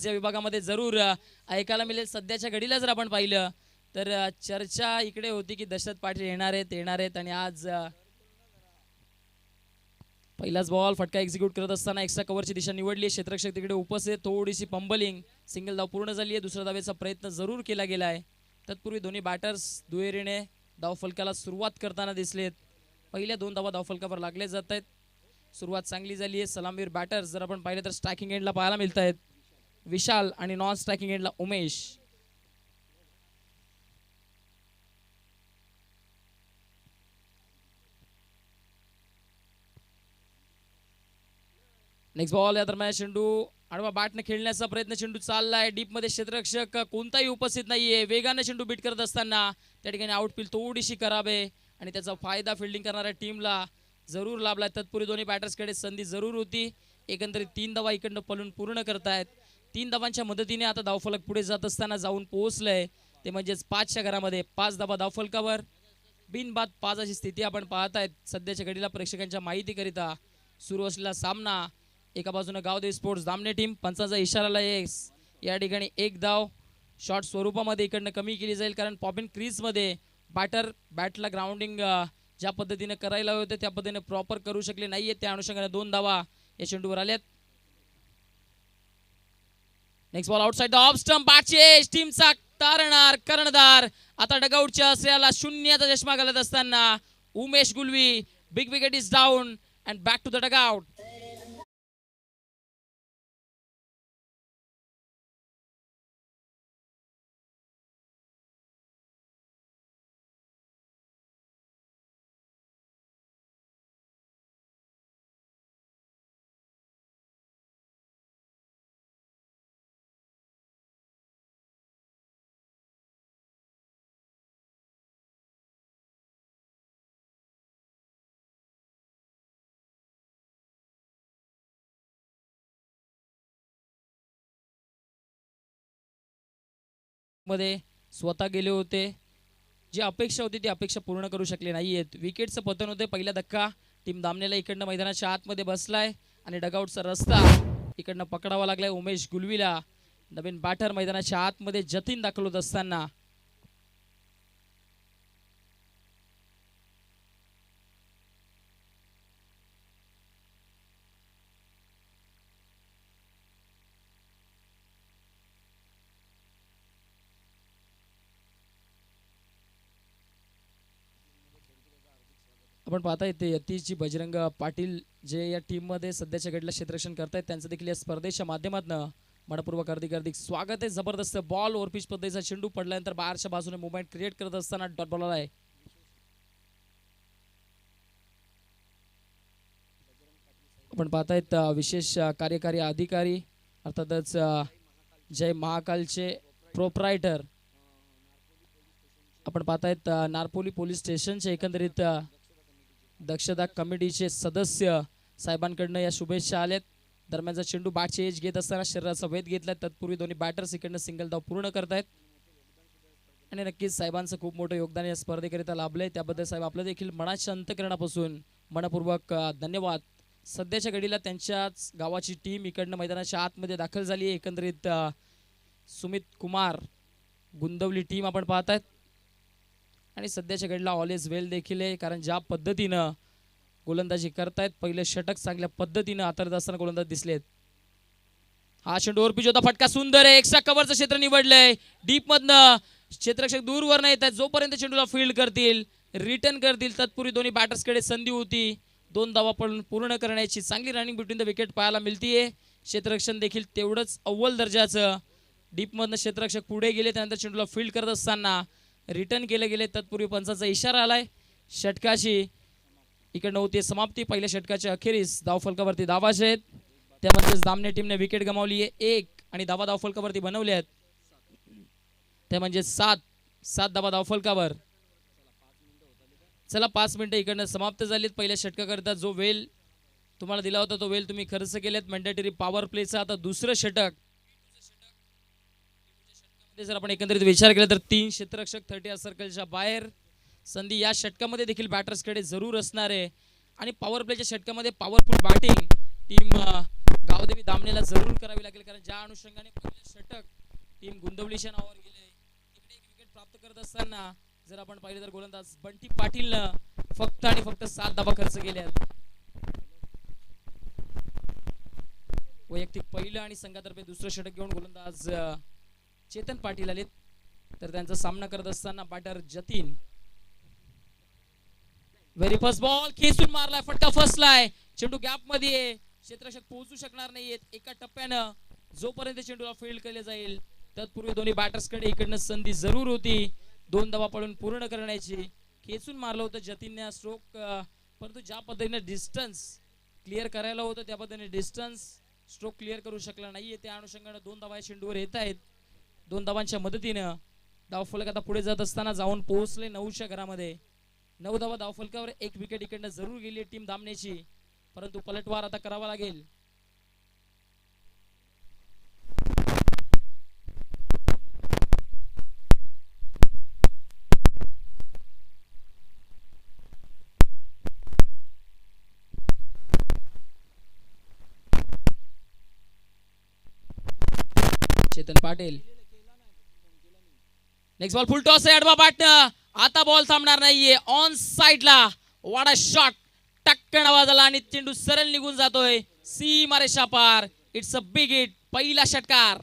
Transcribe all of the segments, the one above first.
या विभागामध्ये जरूर ऐकायला मिळेल। सध्याच्या घडीला जर आपण पाहिलं तर चर्चा इकडे होती की दशरथ पाटील येणार आहेत आणि आज पहिलाच बॉल फटका एक्झिक्यूट करत असताना एक्स्ट्रा कव्हरची दिशा निवडली। क्षेत्ररक्षक तिकडे उपस्थित, थोडीशी पंबलिंग, सिंगल धाव पूर्ण झाली आहे। दुसऱ्या धावेचा प्रयत्न जरूर केला गेला आहे। तत्पूर्वी दोन्ही बॅटर्स दुहेरीने धावफलकाला सुरुवात करताना दिसलेत। पहिल्या 2 धावा धावफलकावर लागले जात आहेत। सुरुवात चांगली झाली आहे। सलामीवीर बॅटर्स जर आपण पाहिलं तर स्ट्रायकिंग एंडला पाहायला मिळत आहेत विशाल आणि नॉन स्ट्रायकिंग एंडला उमेश। नेक्स्ट बॉल या दरम्यान चेंडू आडवा बॅटने खेळण्याचा प्रयत्न चेंडू चाललाय डीप मध्ये। क्षेत्ररक्षक कोणताही उपस्थित नाहीये। वेगाने चेंडू बीट करत असताना त्या ठिकाणी आउटफील्ड थोडीशी खराब आहे आणि त्याचा फायदा फिल्डिंग करणाऱ्या टीमला जरूर लाभलाय। तत्पूर्वी दोन्ही बॅटर्सकडे संधी जरूर होती। एकंदरीत 3 धावा इकडनं पळून पूर्ण करतायत। 3 धावांच्या मदतीने आता धावफलक पुढे जात असताना जाऊन पोहोचलंय ते म्हणजेच 5च्या घरामध्ये। 5 धावा धावफलकावर बिनबाद 5 अशी स्थिती आपण पाहतायत। सध्याच्या घडीला प्रेक्षकांच्या माहितीकरिता सुरू असलेला सामना, एका बाजूने गावदेवी स्पोर्ट्स दामणे टीम, पंचांचा इशाराला या ठिकाणी 1 धाव शॉर्ट स्वरूपामध्ये इकडनं कमी केली जाईल कारण पॉपिंग क्रीजमध्ये बॅटला ग्राउंडिंग ज्या पद्धतीने करायला होते त्या पद्धतीने प्रॉपर करू शकले नाहीये। त्या अनुषंगाने 2 धावा या चेंडूवर आल्यात। Next ball outside the off stump, बॅटचे टीमचा तारणार कर्णधार आता डगआउटच्या आश्रयाला 0चा चष्मा घालत असताना Umesh Gulvi, big wicket is down and back to the dugout. मध्ये स्वतः गेले होते, जी अपेक्षा होती ती अपेक्षा पूर्ण करू शकले नाहीयेत। विकेटचं पतन होते। पहिला धक्का टीम दामनेला इकडनं मैदानाच्या आतमध्ये बसलाय आणि डगआउटचा रस्ता इकडनं पकडावा लागलाय उमेश गुलवीला। नवीन बॅटर मैदानाच्या आतमध्ये जतीन दाखल होत असताना आपण पाहता येते यतीशजी बजरंग पाटील जे या टीम मध्ये सध्याच्या घडीला क्षेत्ररक्षण करतायत, त्यांचं देखील या स्पर्धेच्या माध्यमातून मनपूर्वक हार्दिक स्वागत आहे। जबरदस्त बॉल ओव्हरपिच पद्धतीचा चेंडू पडल्यानंतर बाहेरच्या बाजूने मुवमेंट क्रिएट करत असताना डॉट बॉल आहे। आपण पाहतायत विशेष कार्यकारी अधिकारी अर्थातच जय महाकालचे प्रोप्रायटर आपण पाहतायत नारपोली पोलीस स्टेशनचे एकंदरीत दक्षता कमिटीचे सदस्य साहेबांकडनं या शुभेच्छा आल्यात। दरम्यानचा चेंडू बॅटचे एज घेत असताना शरीराचा वेध घेतलाय। तत्पूर्वी दोन्ही बॅटर्स इकडनं सिंगल धाव पूर्ण करतायत आणि नक्कीच साहेबांचं खूप मोठं योगदान या स्पर्धेकरिता लाभलंय। त्याबद्दल साहेब आपलं देखील मनाच्या अंतःकरणापासून मनपूर्वक धन्यवाद। सध्याच्या घडीला त्यांच्याच गावाची टीम इकडनं मैदानाच्या आतमध्ये दाखल झाली आहे। एकंदरीत सुमित कुमार गुंदवली टीम आपण पाहतायत आणि सध्याच्या घडीला ऑल इज वेल देखील आहे कारण ज्या पद्धतीनं गोलंदाजी करतायत, पहिले षटक चांगल्या पद्धतीनं हाताळत असताना गोलंदाज दिसलेत। हा चेंडू ओव्हरपिच होता, फटका सुंदर आहे। एक्स्ट्रा कव्हरचं क्षेत्र निवडलंय डीप मधनं। क्षेत्ररक्षक दूरवर नाही येतात, जोपर्यंत चेंडूला फील्ड करतील रिटर्न करतील तत्पूर्वी दोन्ही बॅटर्सकडे संधी होती 2 धावा पूर्ण करण्याची। चांगली रनिंग बिटवीन द विकेट पाहायला मिळतीये। क्षेत्ररक्षण देखील तेवढंच अव्वल दर्जाचं। डीप मधनं क्षेत्ररक्षक पुढे गेले, त्यानंतर चेंडूला फील्ड करत असताना रिटर्न केले गेले। तत्पूर्वी पंचाचा इशारा आलाय षटकाची इकडनं होती समाप्ती। पहिल्या षटकाच्या अखेरीस धावफलकावरती धावाचे आहेत, त्यामध्येच दामणे टीमने विकेट गमावली आहे 1 आणि धावा धावफलकावरती बनवले आहेत ते म्हणजे 7 धावा धावफलकावर। चला 5 मिनिटं इकडनं समाप्त झालीत। पहिल्या षटकाकरिता जो वेल तुम्हाला दिला होता तो वेल तुम्ही खर्च केलेत मॅन्डेटरी पॉवर प्लेचा। आता दुसरं षटक जर आपण एकंदरीत विचार केला तर 3 क्षेत्ररक्षक 30 सर्कलच्या बाहेर। संधी या षटकामध्ये देखील बॅटर्सकडे जरूर असणार आहे आणि पॉवर प्लेच्या षटकामध्ये पॉवरफुल बॅटिंग टीम गावदेवी दामनेला जरूर करावी लागेल, कारण ज्या अनुषंगाने पहिलं षटक टीम गुंदवलीच्या नावावर गेले, तिकडे एक विकेट प्राप्त करत असताना जर आपण पाहिले तर गोलंदाज बंटी पाटीलनं फक्त आणि फक्त 7 धावा खर्च केल्या. वैयक्तिक पहिलं आणि संघातर्फे दुसरं षटक घेऊन गोलंदाज चेतन पाटील आलेत, तर त्यांचा सामना करत असताना batter Jatin. Very first ball खेचून मारलाय, फटका फसलाय, चेंडू गॅप मध्ये, क्षेत्ररक्षक पोहोचू शकणार नाहीयेत. एका टप्प्यानं जोपर्यंत चेंडूला फील्ड केले जाईल तत्पूर्वी दोन्ही बॅटर्स कडे इकडनं संधी जरूर होती 2 धावा पडून पूर्ण करण्याची. खेचून मारलं होतं जतीनने स्ट्रोक, परंतु ज्या पद्धतीने डिस्टन्स क्लिअर करायला होतं त्या पद्धतीने डिस्टन्स स्ट्रोक क्लिअर करू शकला नाहीये. त्या अनुषंगाने 2 धावा चेंडूवर येत आहेत. 2 धावांच्या मदतीनं धावफलक आता पुढे जात असताना जाऊन पोहोचले 9च्या घरामध्ये. 9 धावा धावफलकावर, 1 विकेट इकडनं जरूर गेली टीम दामनेची, परंतु पलटवार आता करावा लागेल. Chetan Patil, next ball full toss आहे, अडवा बॅटनं, आता बॉल थांबणार नाहीये. ऑन साइडला वाडा शॉट, टक्कन आवाज आला आणि चेंडू सरळ निघून जातोय सीमारेषा पार. इट्स अ बिग हिट, पहिला षटकार.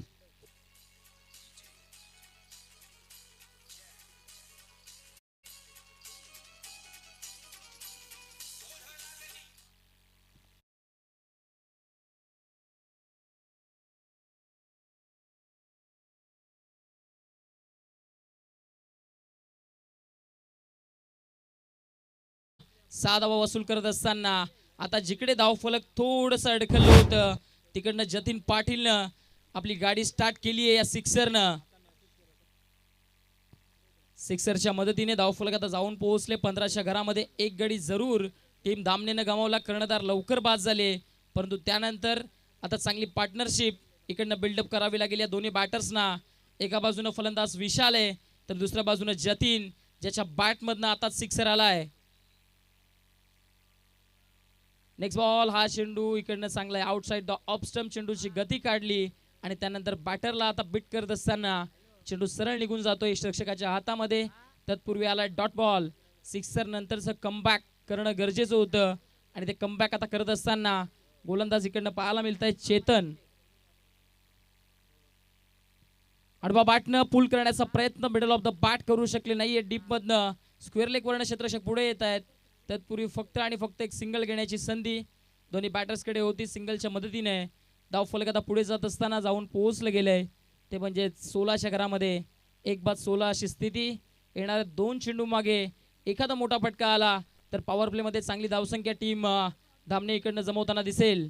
धावा वसूल करत असताना आता जिकडे धावफलक थोडस अडखळलं होतं तिकडनं जतीन पाटीलनं आपली गाडी स्टार्ट केली आहे या सिक्सरनं. सिक्सरच्या मदतीने धावफलक आता जाऊन पोहोचले 15च्या घरामध्ये. एक गडी जरूर टीम दामनेनं गमावला, कर्णधार लवकर बाद झाले, परंतु त्यानंतर आता चांगली पार्टनरशिप इकडनं बिल्डअप करावी लागेल या दोन्ही बॅटर्सना. एका बाजूनं फलंदाज विशाल आहे तर दुसऱ्या बाजूनं जतीन, ज्याच्या बॅटमधनं आता सिक्सर आलाय. नेक्स्ट बॉल, हा चेंडू इकडनं चांगला आहे, आउटसाइड द ऑफ स्टंप चेंडूची गती काढली आणि त्यानंतर बॅटरला आता बिट करत असताना चेंडू सरळ निघून जातोय रक्षकाच्या हातामध्ये. तत्पूर्वी आला डॉट बॉल. सिक्सर नंतरचं कमबॅक करणं गरजेचं होतं आणि ते कमबॅक आता करत असताना गोलंदाज इकडनं पाहायला मिळत आहे चेतन. आडवा बॅटनं पुल करण्याचा प्रयत्न मिडल ऑफ द बॅट करू शकले नाहीये. डीप मधनं स्क्वेअर लेग वरनं क्षेत्ररक्षक पुढे येत आहेत. तत्पूर्वी फक्त आणि फक्त एक सिंगल घेण्याची संधी दोन्ही बॅटर्स कडे होती. सिंगलच्या मदतीने धावफलक आता पुढे जात असताना जाऊन पोहोचलं गेलंय, ते म्हणजे 16च्या घरामध्ये. 1-16 अशी स्थिती. येणाऱ्या 2 चेंडू मागे एखादा मोठा फटका आला तर पॉवर प्ले मध्ये चांगली धावसंख्या टीम दामने इकडनं जमवताना दिसेल.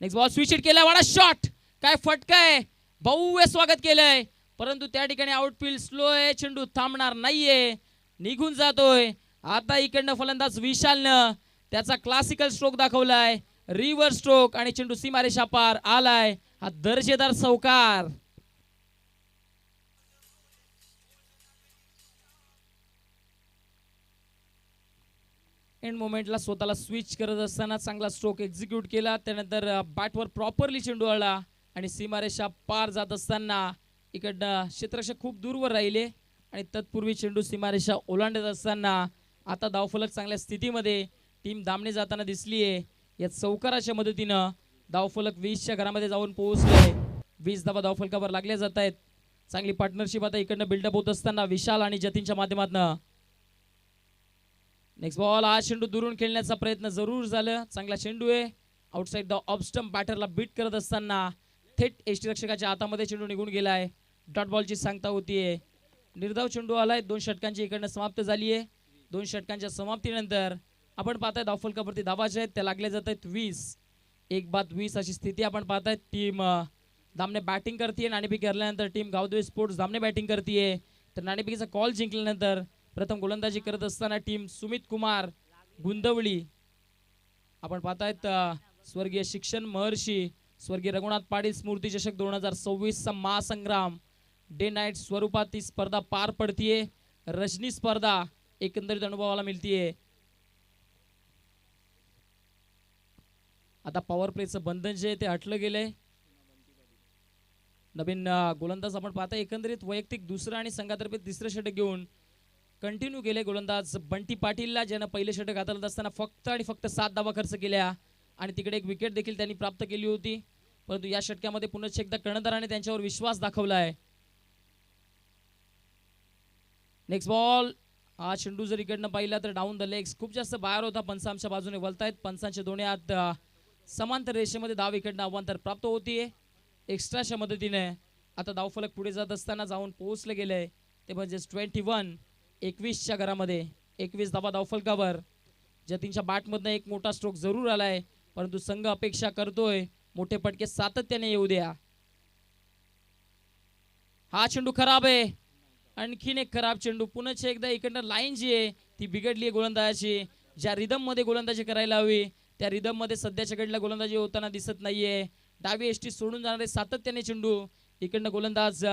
नेक्स्ट बॉल स्विच हिट केला, वाडा शॉट, काय फटका आहे, भव्य स्वागत केलंय, परंतु त्या ठिकाणी आउटफील्ड स्लो आहे, चेंडू थांबणार नाहीये, निघून जातोय. आता इकडनं फलंदाज विशालनं त्याचा क्लासिकल स्ट्रोक दाखवलाय, रिव्हर्स स्ट्रोक, आणि चेंडू सीमारेषा पार आलाय. हा दर्जेदार चौकार. एंड मोमेंटला स्वतःला स्विच करत असताना चांगला स्ट्रोक एक्झिक्यूट केला, त्यानंतर बॅटवर प्रॉपरली चेंडू आला आणि सीमारेषा पार जात असताना इकडनं क्षेत्ररक्षक खूप दूरवर राहिले आणि तत्पूर्वी चेंडू सीमारेषा ओलांडत असताना आता धावफलक चांगल्या स्थितीमध्ये टीम दामने जाताना दिसली आहे. या चौकाराच्या मदतीनं धावफलक 20च्या घरामध्ये जाऊन पोहोचले. 20 धावा धावफलकावर लागल्या जात आहेत. चांगली पार्टनरशिप आता इकडनं बिल्डअप होत असताना विशाल आणि जतीनच्या माध्यमातून. नेक्स्ट बॉल, हा चेंडू दुरून खेळण्याचा प्रयत्न जरूर झाला, चांगला चेंडू आहे, आउटसाइड द ऑफ स्टंप. बॅटरला बीट करत असताना थेट यष्टीरक्षकाच्या हातामध्ये चेंडू निघून गेलाय. डॉट बॉलची सांगता होतीये. निर्धाव चेंडू आलाय. 2 षटकांची इकडनं समाप्त झाली आहे. 2 षटकांच्या समाप्तीनंतर आपण पाहताय धावफलकावरती धावा ज्या आहेत त्या लागल्या जात आहेत 20. 1-20 अशी स्थिती आपण पाहताय. टीम दामने बॅटिंग करते, नाणेफेक हरल्यानंतर टीम गावदेवी स्पोर्ट्स दामने बॅटिंग करते. तर नाणेफेकीचा कॉल जिंकल्यानंतर प्रथम गोलंदाजी करत असताना टीम सुमित कुमार गुंदवली. आपण पाहतायत स्वर्गीय शिक्षण महर्षी स्वर्गीय रघुनाथ पाटील स्मृती चषक 2026 चा महासंग्राम डे नाईट स्वरूपात ती स्पर्धा पार पडतीये. रजनी स्पर्धा एकंदरीत अनुभवाला मिळतीये. आता पॉवर प्लेचं बंधन जे आहे ते हटलं गेलंय. नवीन गोलंदाज आपण पाहता. एकंदरीत वैयक्तिक दुसरं आणि संघातर्फे तिसरं षटक घेऊन कंटिन्यू केले गोलंदाज बंटी पाटीलला, ज्यानं पहिले षटक हाताळत असताना फक्त आणि फक्त 7 धावा खर्च केल्या आणि तिकडे एक विकेट देखील त्यांनी प्राप्त केली होती. परंतु या षटकामध्ये पुन्हा एकदा कर्णधाराने त्यांच्यावर विश्वास दाखवला आहे. Next ball. हा चेंडू जर इकडनं पाहिला तर डाऊन द लेग्स खूप जास्त बाहेर होता. पंच आमच्या बाजूने वळतायत. पंचांचे दोन्ही हात समांतर रेषेमध्ये धाव विकेटनं अवांतर प्राप्त होतीये. एक्स्ट्राच्या मदतीने आता धावफलक पुढे जात असताना जाऊन पोहोचले गेले ते म्हणजे 21-च्या घरामध्ये 21 धावा धावफलकावर. जतीनच्या बॅटमधनं एक मोठा स्ट्रोक जरूर आलाय, परंतु संघ अपेक्षा करतोय मोठे फटके सातत्याने येऊ द्या. हा चेंडू खराब आहे. आणखीन एक खराब चेंडू. पुन्हा एकदा इकडनं लाईन जी आहे ती बिघडली आहे गोलंदाजाची. ज्या रिदम मध्ये गोलंदाजी करायला हवी त्या रिदम मध्ये सध्याच्या घडीला गोलंदाजी होताना दिसत नाहीये. डावी एसटी सोडून जाणारे सातत्याने चेंडू इकडनं गोलंदाज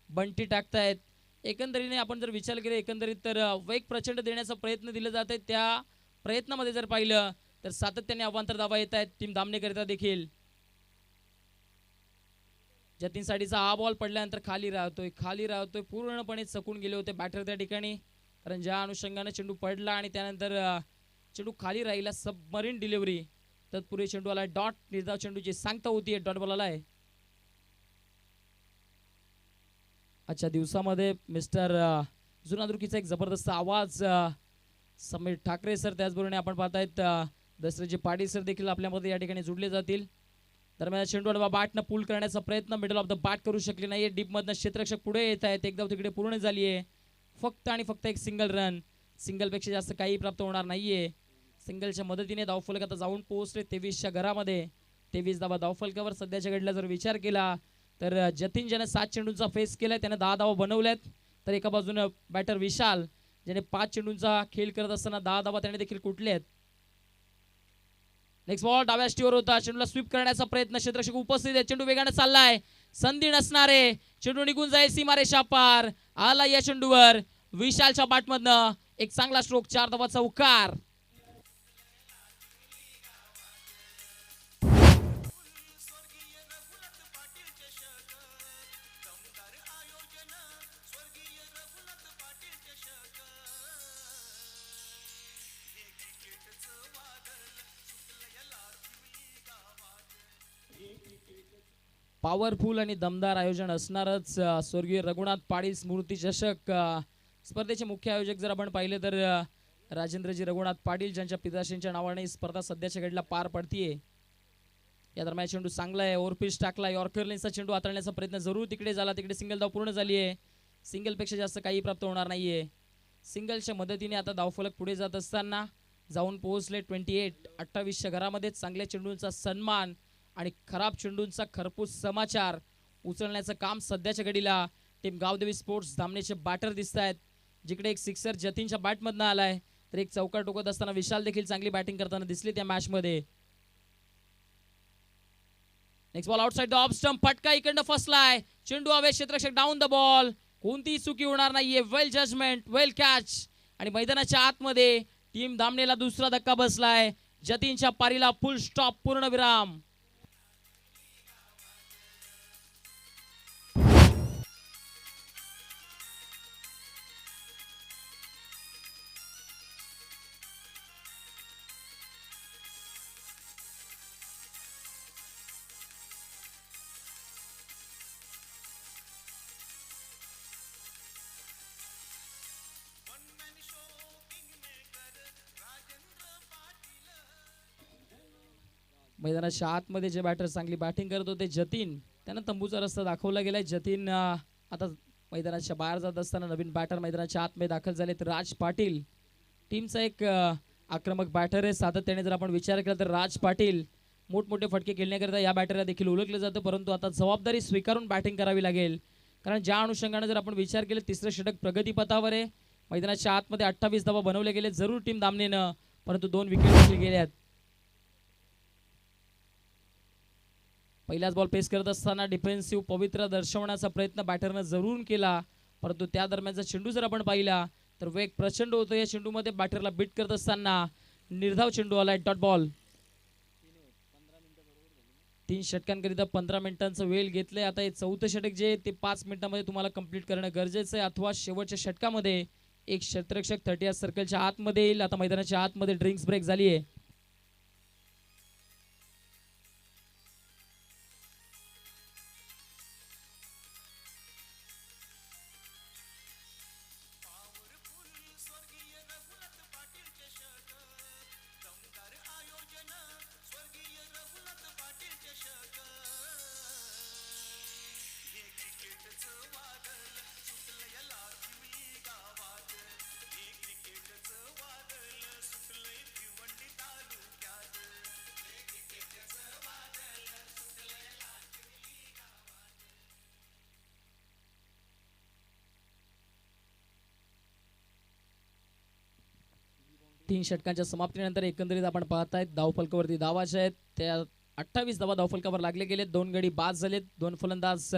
बंटी टाकतायत. एकंदरीने आपण जर विचार केला एकंदरीत तर वेग प्रचंड देण्याचा प्रयत्न दिला जात आहे. त्या प्रयत्नामध्ये जर पाहिलं तर सातत्याने अवांतर धावा येत आहेत टीम दामनेकरिता देखील. जतीनसाठीचा हा बॉल पडल्यानंतर खाली राहतोय पूर्णपणे चकून गेले होते बॅटर त्या ठिकाणी. कारण ज्या अनुषंगाने चेंडू पडला आणि त्यानंतर चेंडू खाली राहिला सबमरीन डिलिव्हरी. तत्पूर्वी चेंडू आला डॉट. निर्धाव चेंडूची सांगता होती डॉट बॉल आलाय. आजच्या दिवसामध्ये मिस्टर जुनादुर्कीचा एक जबरदस्त आवाज समीर ठाकरे सर, त्याचबरोबर आपण पाहतायत दसरेजी पाटील सर देखील आपल्यामध्ये या ठिकाणी जुडले जातील. दरम्यान चेंडू बॅटनं पूल करण्याचा प्रयत्न मिडल ऑफ द बॅट करू शकले नाहीये. डीप मधनं क्षेत्ररक्षक पुढे येत आहेत. एक धाव तिकडे पूर्ण झाली आहे. फक्त आणि फक्त एक सिंगल रन. सिंगल पेक्षा जास्त काही प्राप्त होणार नाहीये. सिंगलच्या मदतीने धावफलक आता जाऊन पोहोचले 23च्या घरामध्ये. 23 धावा धावफलकावर. सध्याच्या घडीला जर विचार केला तर जतीन ज्याने 7 चेंडूंचा फेस केलाय त्याने 10 धावा बनवल्यात. तर एका बाजूने बॅटर विशाल ज्याने 5 चेंडूंचा खेळ करत असताना 10 धावा त्याने देखील कुठल्यात. नेक्स्ट बॉल डाव्या स्टीवर होता. चेंडूला स्वीप करण्याचा प्रयत्न. क्षेत्ररक्षक उपस्थित आहे. चेंडू वेगाने चाललाय. संधी नसणारे चेंडू निघून जाईल सीमारेषा पार. आला या चेंडूवर विशालच्या बॅटमधनं एक चांगला स्ट्रोक. 4 धावाचा उकार. पॉवरफुल आणि दमदार आयोजन असणारच स्वर्गीय रघुनाथ पाटील स्मृती चषक स्पर्धेचे मुख्य आयोजक जर आपण पाहिले तर राजेंद्रजी रघुनाथ पाटील ज्यांच्या पिताश्रींच्या नावाने ही स्पर्धा सध्याच्या घडीला पार पडतीये. या दरम्यान चेंडू चांगला आहे. ओव्हरपिच टाकला. यॉर्कर लेन्सचा चेंडू हाताळण्याचा प्रयत्न जरूर तिकडे झाला. तिकडे सिंगल धाव पूर्ण झाली आहे. सिंगल पेक्षा जास्त काही प्राप्त होणार नाहीये. सिंगलच्या मदतीने आता धावफलक पुढे जात असताना जाऊन पोहोचले 28च्या घरामध्ये. चांगल्या चेंडूंचा सन्मान आणि खराब चेंडूंचा खरपूस समाचार उचलण्याचं काम सध्याच्या घडीला टीम गावदेवी स्पोर्ट्स धामणेचे बॅटर दिसत आहेत. जिकडे एक सिक्सर जतीनच्या बॅटमधनं आलाय तर एक चौकार टोकत असताना विशाल देखील चांगली बॅटिंग करताना दिसली त्या मॅच मध्ये. Next ball outside the off stump. फटका इकडनं फसलाय. चेंडू हवे. क्षेत्ररक्षक डाऊन द बॉल. कोणतीही चुकी होणार नाहीये. वेल जजमेंट, वेल कॅच. आणि मैदानाच्या आतमध्ये टीम धामणेला दुसरा धक्का बसलाय. जतीनच्या पारीला फुल स्टॉप, पूर्ण विराम. मैदानाच्या आतमध्ये जे बॅटर चांगली बॅटिंग करत होते जतीन, त्यांना तंबूचा रस्ता दाखवला गेलाय. जतीन आता मैदानाच्या बाहेर जात असताना नवीन बॅटर मैदानाच्या आतमध्ये दाखल झाले तर राज पाटील. टीमचा एक आक्रमक बॅटर आहे. सातत्याने जर आपण विचार केला तर राज पाटील मोठमोठे फटके खेळण्याकरिता या बॅटरला देखील ओळखलं जातं. परंतु आता जबाबदारी स्वीकारून बॅटिंग करावी लागेल. कारण ज्या अनुषंगाने जर आपण विचार केला तिसरं षटक प्रगतीपथावर आहे. मैदानाच्या आतमध्ये 28 धावा बनवले गेले जरूर टीम दामनेनं, परंतु 2 विकेट देखील गेल्यात. पहिल्याच बॉल पेस करत असताना डिफेन्सिव्ह पवित्रा दर्शवण्याचा प्रयत्न बॅटरनं जरूर केला, परंतु त्या दरम्यानचा चेंडू जर आपण पाहिला तर वेग प्रचंड होतो. या चेंडूमध्ये बॅटरला बीट करत असताना निर्धाव चेंडू आलाय. Dot ball. 3 षटकांकरिता 15 मिनिटांचा वेळ घेतलाय. आता हे चौथं षटक जे ते 5 मिनिटांमध्ये तुम्हाला कंप्लीट करणं गरजेचं आहे, अथवा शेवटच्या षटकामध्ये एक क्षेत्ररक्षक 30 सर्कलच्या आतमध्ये येईल. आता मैदानाच्या आतमध्ये ड्रिंक्स ब्रेक झाली आहे. तीन षटकांच्या समाप्तीनंतर एकंदरीत आपण पाहतायत धावफलकावरती धावाचे आहेत त्या 28 धावा धावफलकावर लागले गेले. 2 गडी बाद झालेत. 2 फलंदाज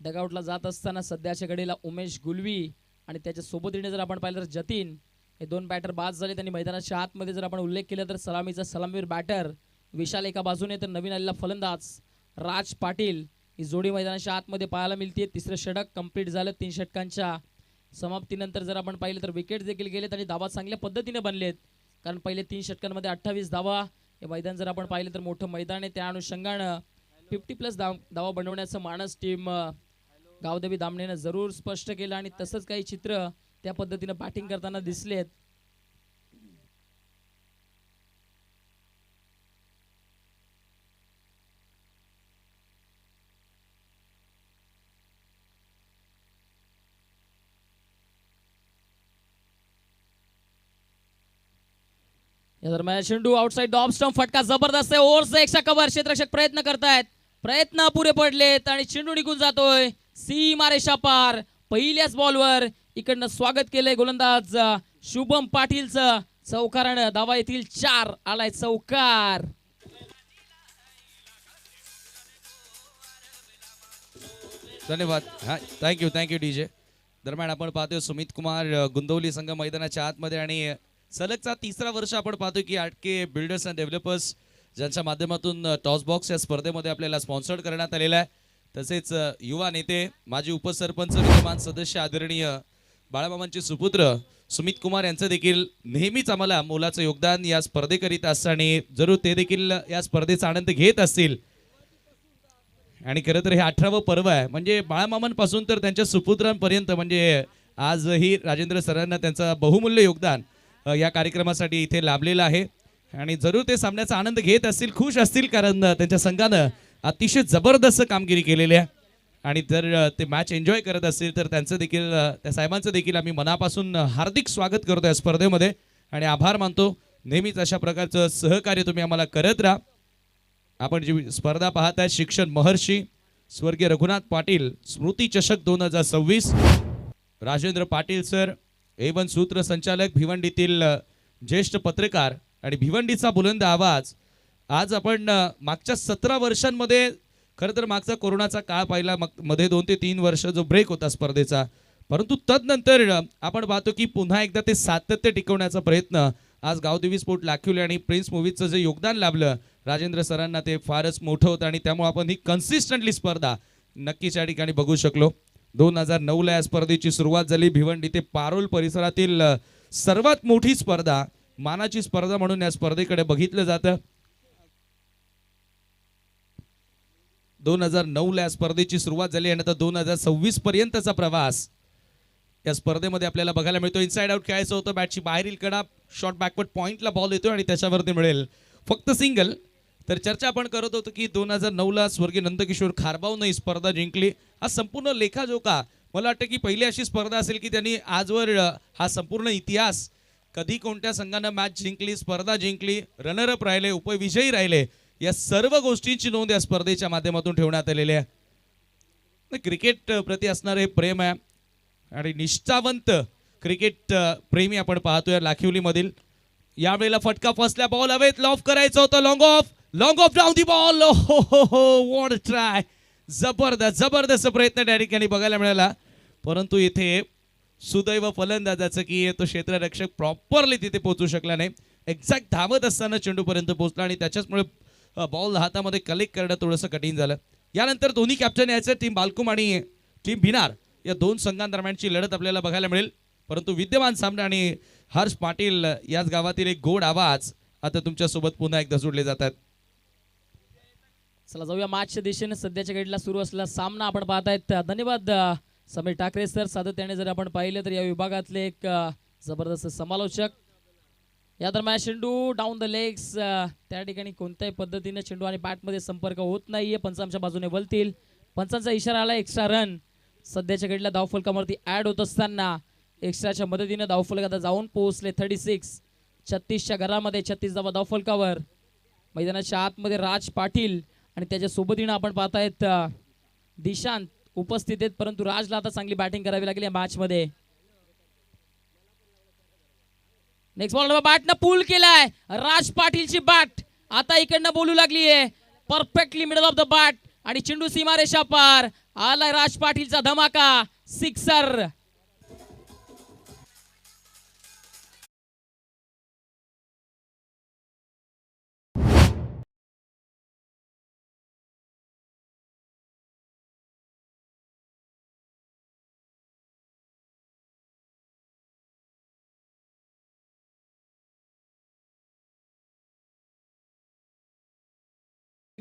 डगआउटला जात असताना सध्याच्या घडीला उमेश गुलवी आणि त्याच्या सोबतीने जर आपण पाहिलं तर जतीन हे 2 बॅटर बाद झाले. त्यांनी मैदानाच्या आतमध्ये जर आपण उल्लेख केला तर सलामीचा सलामीवीर बॅटर विशाल एका बाजूने तर नवीन आलेला फलंदाज राज पाटील ही जोडी मैदानाच्या आतमध्ये पाहायला मिळते. तिसरं षटक कंप्लीट झालं. 3 षटकांच्या समाप्तीनंतर जर आपण पाहिलं तर विकेट देखील गेलेत आणि धावा चांगल्या पद्धतीने बनलेत, कारण पहिले 3 षटकांमध्ये 28 धावा. हे मैदान जर आपण पाहिलं तर मोठं मैदान आहे, त्या अनुषंगानं 50+ धावा बनवण्याचं मानस टीम गावदेवी दामणेनं जरूर स्पष्ट केलं आणि तसंच काही चित्र त्या पद्धतीने बॅटिंग करताना दिसलेत. या दरम्यान चेंडू आउटसाइड ऑफ स्टंप फटका जबरदस्त आहे. ओव्हरचा एक्स्ट्रा कव्हर क्षेत्ररक्षक प्रयत्न करतायत, प्रयत्न पुरे पडलेत आणि चेंडू निघून जातोय सीमारेषा पार. पहिल्याच बॉलवर इकडनं स्वागत केलंय गोलंदाज शुभम पाटीलचं. चौकारानं धावा येथील 4 आलाय चौकार. धन्यवाद. Thank you DJ. दरम्यान आपण पाहतोय सुमित कुमार गुंदवली संघ मैदानाच्या आतमध्ये आणि सलगचा 3रा वर्ष आपण पाहतो की आटके बिल्डर्स अँड डेव्हलपर्स ज्यांच्या माध्यमातून टॉस बॉक्स या स्पर्धेमध्ये आपल्याला स्पॉन्सर्ड करण्यात आलेला आहे. तसेच युवा नेते माजी उपसरपंच विद्यमान सदस्य आदरणीय बाळामामांचे सुपुत्र सुमित कुमार यांचं देखील नेहमीच आम्हाला मोलाचं योगदान या स्पर्धेकरिता असतं आणि जरूर ते देखील या स्पर्धेचा आनंद घेत असतील. आणि खरं तर हे 18वं पर्व आहे, म्हणजे बाळामामांपासून तर त्यांच्या सुपुत्रांपर्यंत म्हणजे आजही राजेंद्र सरांना त्यांचं बहुमूल्य योगदान या कार्यक्रमासाठी इथे लाभलेलं आहे आणि जरूर ते सामन्याचा आनंद घेत असतील, खुश असतील, कारण त्यांच्या संघानं अतिशय जबरदस्त कामगिरी केलेली आहे आणि जर ते मॅच एन्जॉय करत असतील तर त्यांचं देखील त्या साहेबांचं देखील आम्ही मनापासून हार्दिक स्वागत करतो या स्पर्धेमध्ये आणि आभार मानतो. नेहमीच अशा प्रकारचं सहकार्य तुम्ही आम्हाला करत राहा. आपण जी स्पर्धा पाहताय शिक्षण महर्षी स्वर्गीय रघुनाथ पाटील स्मृती चषक 2026. राजेंद्र पाटील सर A1 सूत्रसंचालक भिवंडीतील ज्येष्ठ पत्रकार आणि भिवंडीचा बुलंद आवाज. आज आपण मागच्या 17 वर्षांमध्ये खरं तर मागचा कोरोनाचा काळ पाहिला, मध्ये 2 ते 3 वर्ष जो ब्रेक होता स्पर्धेचा, परंतु तदनंतर आपण पाहतो की पुन्हा एकदा ते सातत्य टिकवण्याचा प्रयत्न आज गावदेवी स्पोर्ट लाखिवले आणि प्रिन्स मूवीजचं जे योगदान लाभलं राजेंद्र सरांना ते फारच मोठं होतं आणि त्यामुळे आपण ही कन्सिस्टंटली स्पर्धा नक्कीच या ठिकाणी बघू शकलो. 2009ला या स्पर्धेची सुरुवात झाली. भिवंडी ते पारोल परिसरातील सर्वात मोठी स्पर्धा, मानाची स्पर्धा म्हणून या स्पर्धेकडे बघितलं जातं. 2009ला या स्पर्धेची सुरुवात झाली आणि आता 2026 पर्यंतचा प्रवास या स्पर्धेमध्ये आपल्याला बघायला मिळतो. इनसाइड आउट खेळायचं होतं, बॅटची बाहेरील कडा, शॉर्ट बॅकवर्ड पॉइंटला बॉल येतो आणि त्याच्यावरती मिळेल फक्त सिंगल. तर चर्चा आपण करत होतो की 2009ला स्वर्गीय नंदकिशोर खारबावनं ही स्पर्धा जिंकली. हा संपूर्ण लेखाजोखा मला वाटतं की पहिली अशी स्पर्धा असेल की त्यांनी आजवर हा संपूर्ण इतिहास, कधी कोणत्या संघानं मॅच जिंकली, स्पर्धा जिंकली, रनरअप राहिले, उपविजयी राहिले, या सर्व गोष्टींची नोंद या स्पर्धेच्या माध्यमातून ठेवण्यात आलेली आहे. क्रिकेट प्रति असणारे प्रेम आहे आणि निष्ठावंत क्रिकेट प्रेमी आपण पाहतोय लाखिवलीमधील. यावेळेला फटका फसल्या, बॉल हवेत, लॉफ करायचं होतं, long of down the ball. What a try. जबरदस्त प्रयत्न त्या ठिकाणी बघायला मिळाला, परंतु इथे सुदैव फलंदाजाचं की तो क्षेत्ररक्षक प्रॉपरली तिथे पोहोचू शकला नाही. एक्झॅक्ट धावत असताना चेंडूपर्यंत पोहोचला आणि त्याच्याचमुळे बॉल हातामध्ये कलेक्ट करणं थोडंसं कठीण झालं. यानंतर दोन्ही कॅप्टन यायचं, टीम बालकुम आणि टीम भिनार या दोन संघांदरम्यानची लढत आपल्याला बघायला मिळेल. परंतु विद्यमान सामना आणि हर्ष पाटील याच गावातील एक गोड आवाज आता तुमच्या सोबत पुन्हा एकदा जोडले जातात. चला जाऊया मॅचच्या दिशेने. सध्याच्या घडीला सुरू असलेला सामना आपण पाहतायत. धन्यवाद समीर ठाकरे सर. सातत्याने जर आपण पाहिलं तर या विभागातले एक जबरदस्त समालोचक. या दरम्यान चेंडू डाऊन द लेग्स, त्या ठिकाणी कोणत्याही पद्धतीने चेंडू आणि बॅटमध्ये संपर्क होत नाहीये. पंचांच्या बाजूने वलतील. पंचांचा इशारा आला एक्स्ट्रा रन. सध्याच्या घडीला धावफलकावरती ऍड होत असताना एक्स्ट्राच्या मदतीने धावफलक आता जाऊन पोहोचले 36. 36च्या घरामध्ये 36 धावा धावफलकावर. मैदानाच्या आतमध्ये राज पाटील आणि त्याच्या सोबतीनं आपण पाहतायत दिशांत उपस्थित आहेत. परंतु राजला आता चांगली बॅटिंग करावी लागेल या मॅच मध्ये. नेक्स्ट बॉल बॅटनं पूल केलाय. राज पाटीलची बॅट आता इकडनं बोलू लागली आहे. Perfectly middle of the bat आणि चेंडू सीमारेषा पार. आलाय राज पाटीलचा धमाका, सिक्सर.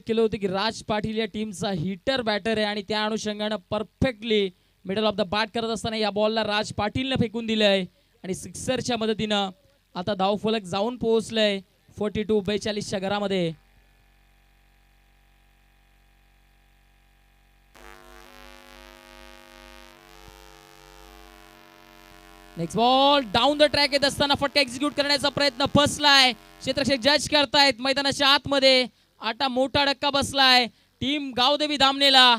केलं होतं की राज पाटील या टीमचा हिटर बॅटर आहे आणि त्या अनुषंगाने perfectly middle of the bat करत असताना या बॉलला राज पाटीलने फेकून दिलंय आणि सिक्सरच्या मदतीनं आता धावफलक जाऊन पोहोचलंय 42-42च्या घरामध्ये. Next ball down the track येत असताना फटका एक्झिक्यूट करण्याचा प्रयत्न फसलाय. क्षेत्ररक्षक जज करतायत. मैदानाच्या आतमध्ये आता मोठा धक्का बसलाय टीम गावदेवी धामणेला.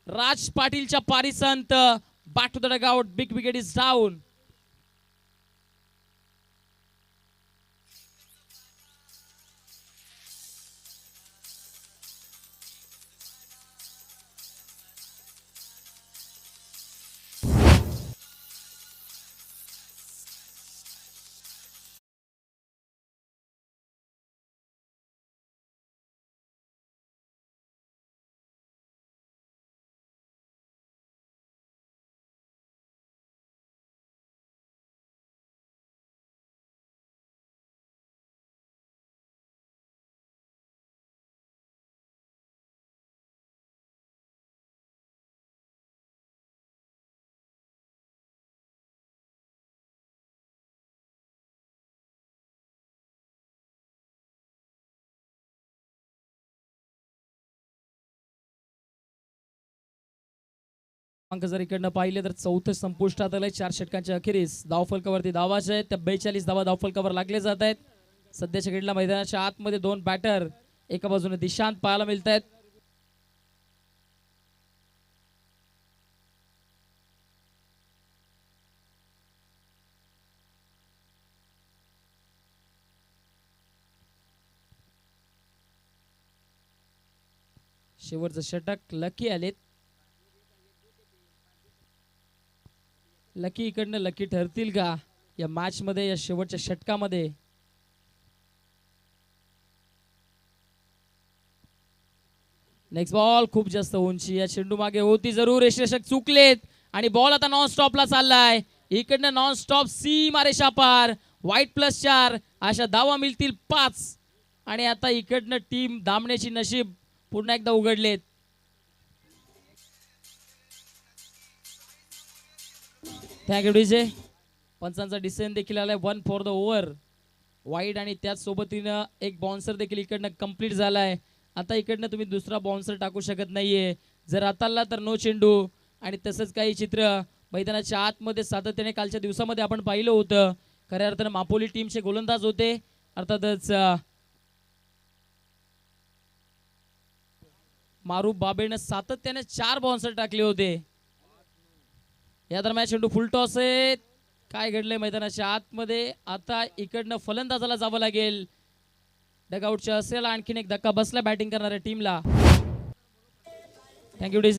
राज पाटीलच्या पारीसंत back to the dugout. Big wicket is down. अंक जर इकडनं पाहिले तर चौथं संपुष्टात आलंय. 4 षटकांच्या अखेरीस धावफलकावरती धावाचे आहेत. त्या 42 धावा धावफलकावर लागले जात आहेत. सध्याच्या घडीला मैदानाच्या आतमध्ये 2 बॅटर एका बाजूने दिशांत पाहायला मिळत आहेत. शेवटचं षटक लकी आलेत. लकी इकडनं लकी ठरतील का या मॅच मध्ये, या शेवटच्या षटकामध्ये? नेक्स्ट बॉल खूप जास्त उंची या चेंडू मागे होती जरूर. यशस्वी चुकलेत आणि बॉल आता नॉन स्टॉपला चाललाय. इकडनं नॉन स्टॉप सीमारेषा पार. वाईट +4 अशा धावा मिळतील 5 आणि आता इकडनं टीम धामण्याची नशीब पुन्हा एकदा उघडलेत. Thank you DJ. पंचांचा डिसिजन देखील आलाय 1 फॉर द ओव्हर वाईड आणि त्याच सोबतीनं एक बाउन्सर देखील इकडनं कंप्लीट झालाय. आता इकडनं तुम्ही दुसरा बाउन्सर टाकू शकत नाहीये. जर आताला तर नो चेंडू. आणि तसंच काही चित्र मैदानाच्या आतमध्ये सातत्याने कालच्या दिवसामध्ये आपण पाहिलं होतं. खऱ्या अर्थानं मापोली टीमचे गोलंदाज होते. अर्थातच मारूफ बाबेनं सातत्याने 4 बाउन्सर टाकले होते. या दरम्यान चेंडू फुल टॉस आहे. काय घडलंय मैदानाच्या आतमध्ये? आता इकडनं फलंदाजाला जावं लागेल. डगआउटच्या असेल आणखीन एक धक्का बसला बॅटिंग करणाऱ्या टीमला. Thank you D.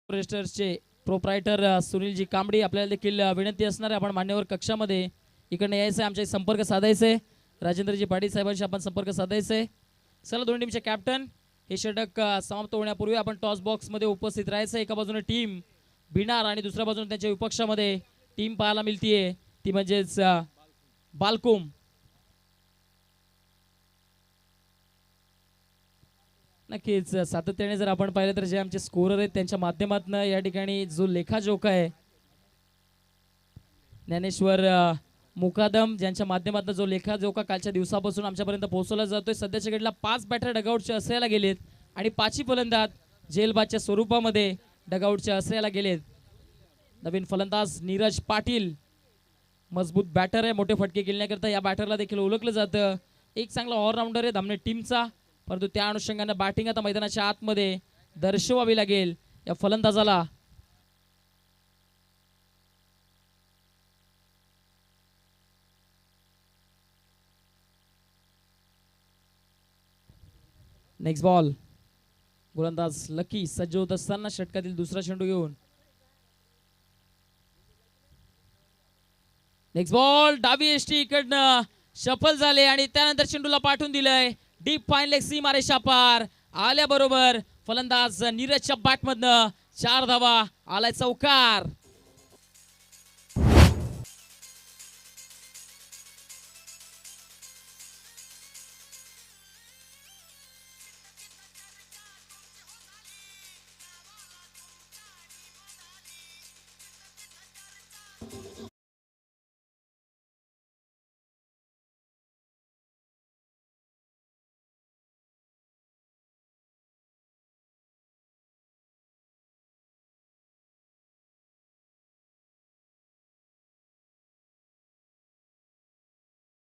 फॉरेस्टर्सचे प्रोप्रायटर सुनीलजी कांबडी आपल्याला देखील विनंती असणार आहे आपण मान्यवर कक्षामध्ये इकडनं यायचं, आमच्या संपर्क साधायचे. राजेंद्रजी पाटील साहेबांशी आपण संपर्क साधायचा आहे. चला दोन्ही टीमचे कॅप्टन हे षटक समाप्त होण्यापूर्वी आपण टॉस बॉक्स मध्ये उपस्थित राहायचं. एका बाजूने टीम बिनार आणि दुसऱ्या बाजूने त्यांच्या विपक्षामध्ये टीम पाहायला मिळतीये ती म्हणजेच बालकुम. नक्कीच सातत्याने जर आपण पाहिलं तर जे आमचे स्कोरर आहेत त्यांच्या माध्यमातून या ठिकाणी जो लेखाजोखा आहे ज्ञानेश्वर मुकादम ज्यांच्या माध्यमातून जो लेखाजोखा कालच्या दिवसापासून आमच्यापर्यंत पोहोचवला जातोय. सध्याच्या घडीला 5 बॅटर डगआउटचे असायला गेलेत आणि 5ही फलंदाज जेलबादच्या स्वरूपामध्ये डगआउटचे असायला गेलेत. नवीन फलंदाज नीरज पाटील मजबूत बॅटर आहे. मोठे फटके खेळण्याकरता या बॅटरला देखील ओळखलं जातं. एक चांगला ऑलराऊंडर आहे धामणे टीमचा, परंतु त्या अनुषंगाने बॅटिंग आता मैदानाच्या आतमध्ये दर्शवावी लागेल या फलंदाजाला. Next ball. गोलंदाज लकी सज्ज होत असताना षटकातील दुसरा चेंडू घेऊन नेक्स्ट बॉल डावी एसटी इकडनं सफल झाले आणि त्यानंतर चेंडूला पाठवून दिलंय डीप फाईन लेग सीमा रेषा पार आल्याबरोबर फलंदाज नीरजच्या बॅटमधनं 4 धावा आलाय चौकार.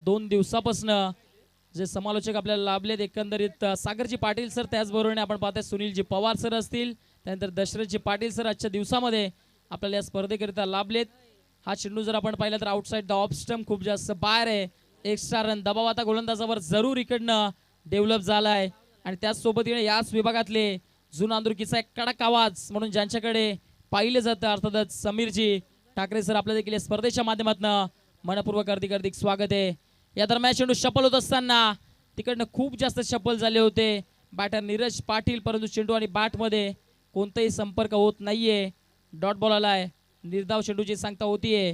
दोन दिवसापासून जे समालोचक आपल्याला लाभलेत एकंदरीत सागरजी पाटील सर, त्याचबरोबर आपण पाहतोय सुनीलजी पवार सर असतील, त्यानंतर दशरथजी पाटील सर आजच्या दिवसामध्ये आपल्याला या स्पर्धेकरिता लाभलेत. हा चेंडू जर आपण पाहिला तर आउटसाइड द ऑफ स्टंप खूप जास्त बाहेर आहे. एक्स्ट्रा रन दबाव आता गोलंदाजावर जरूर इकडनं डेव्हलप झालाय आणि त्याचसोबतीने याच विभागातले जुनांदुरकीचा एक कडक आवाज म्हणून ज्यांच्याकडे पाहिलं जातं अर्थातच समीरजी ठाकरे सर आपल्या देखील या स्पर्धेच्या माध्यमातून मनपूर्वक हार्दिक स्वागत आहे. या दरम्यान चेंडू शफल होत असताना तिकडनं खूप जास्त शफल झाले होते बॅटर नीरज पाटील, परंतु चेंडू आणि बॅटमध्ये कोणताही संपर्क होत नाहीये. डॉट बॉल आलाय. निर्धाव चेंडूची सांगता होतीये.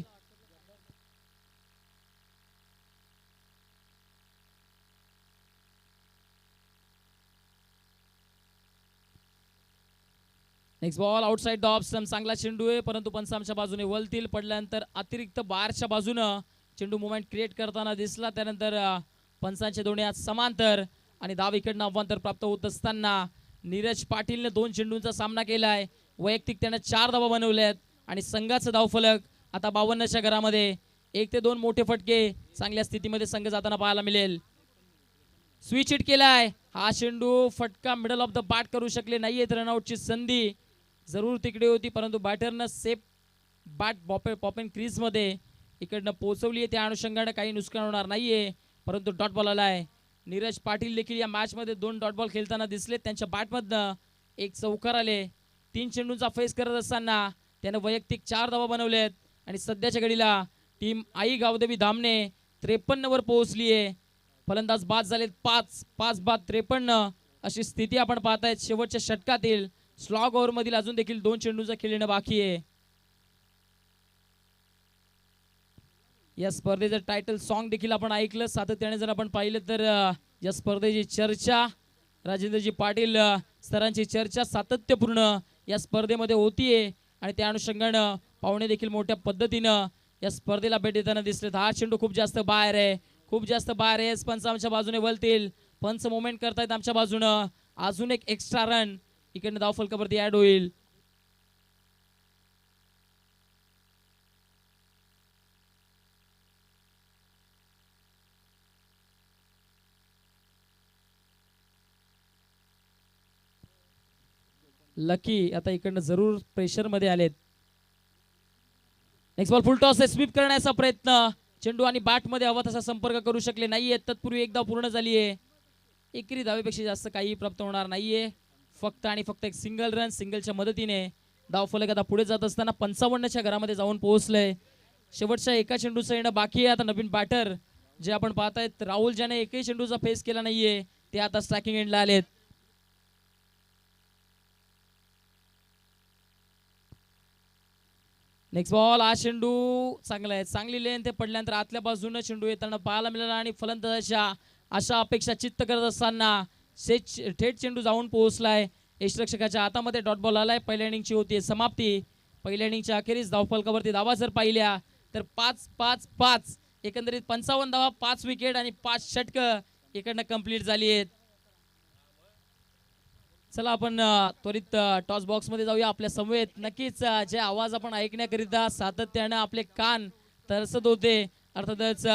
Next ball outside the off stump. चांगला चेंडू आहे परंतु पंचांच्या बाजूने वलतील पडल्यानंतर अतिरिक्त बाहेरच्या बाजूनं चेंडू मुवमेंट क्रिएट करताना दिसला. त्यानंतर पंचांचे दोन्ही हात समांतर आणि धाव इकडनं अवांतर प्राप्त होत असताना नीरज पाटीलने 2 चेंडूंचा सामना केलाय. वैयक्तिक त्याने 4 धावा बनवल्यात आणि संघाचा धावफलक आता 52च्या घरामध्ये 1 ते 2 मोठे फटके चांगल्या स्थितीमध्ये संघ जाताना पाहायला मिळेल. स्विच हिट केलाय. हा चेंडू फटका मिडल ऑफ द बॅट करू शकले नाहीयेत. रनआउटची संधी जरूर तिकडे होती परंतु बॅटरनं safe bat pop in crease मध्ये इकडनं पोहोचवली आहे. त्या अनुषंगाने काही नुकसान होणार नाहीये परंतु डॉट बॉल आलाय. नीरज पाटील देखील या मॅच मध्ये 2 डॉट बॉल खेळताना दिसले. त्यांच्या बॅटमधनं एक चौकार आले. 3 चेंडूंचा फेस करत असताना त्याने वैयक्तिक 4 धावा बनवल्यात आणि सध्याच्या घडीला टीम आई गावदेवी धामणे 53 वर पोहोचली आहे. फलंदाज बाद झालेत 5 बाद 53 अशी स्थिती आपण पाहतायत. शेवटच्या षटकातील स्लॉग ओव्हर मधील अजून देखील 2 चेंडूंचा खेळणं बाकी आहे. या स्पर्धेचं टायटल सॉन्ग देखील आपण ऐकलं. सातत्याने जर आपण पाहिलं तर या स्पर्धेची चर्चा राजेंद्रजी पाटील सरांची चर्चा सातत्यपूर्ण या स्पर्धेमध्ये होतीये आणि त्या अनुषंगानं पाहुणे देखील मोठ्या पद्धतीनं या स्पर्धेला भेट देताना दिसलेत. हा चेंडू खूप जास्त बाहेर आहे. पंच आमच्या बाजूने वलतील. पंच मुवमेंट करतायत आमच्या बाजूनं. अजून एक एक्स्ट्रा रन इकडनं धावफलकावरती ऍड होईल. लकी आता इकडनं जरूर प्रेशर मध्ये आलेत. Next ball full toss sweep करण्याचा प्रयत्न. चेंडू आणि बॅट मध्ये हवा तसा संपर्क करू शकले नाहीये. तत्पूर्वी एक धाव पूर्ण झाली आहे. एकरी धावेपेक्षा जास्त काही प्राप्त होणार नाहीये. फक्त आणि फक्त एक सिंगल रन. सिंगलच्या मदतीने धावफलक आता पुढे जात असताना 55च्या घरामध्ये जाऊन पोहोचलंय. शेवटच्या एका चेंडूचं येणं बाकी आहे. आता नवीन बॅटर जे आपण पाहतायत राहुल ज्याने एकही चेंडूचा फेस केला नाहीये ते आता स्ट्रायकिंग एंडला आलेत. नेक्स्ट बॉल, हा चेंडू चांगला आहे, चांगली लेन ते पडल्यानंतर आतल्या बाजूने चेंडू येताना पाहायला मिळाला आणि फलंदाजाच्या अशा अपेक्षा चित्त करत असताना थेट चेंडू जाऊन पोहोचलाय. यष्टिरक्षकाच्या हातामध्ये डॉट बॉल आलाय. पहिल्या इनिंगची होती समाप्ती. पहिल्या इनिंगच्या अखेरीस धावफलकावरती धावा जर पाहिल्या तर 5-5-5 एकंदरीत 55 धावा, 5 विकेट आणि 5 षटकं इकडनं कंप्लीट झाली आहेत. चला आपण त्वरित टॉस बॉक्स मध्ये जाऊया. आपल्या समवेत नक्कीच जे आवाज आपण ऐकण्याकरिता सातत्यानं आपले कान तरसत होते, अर्थातच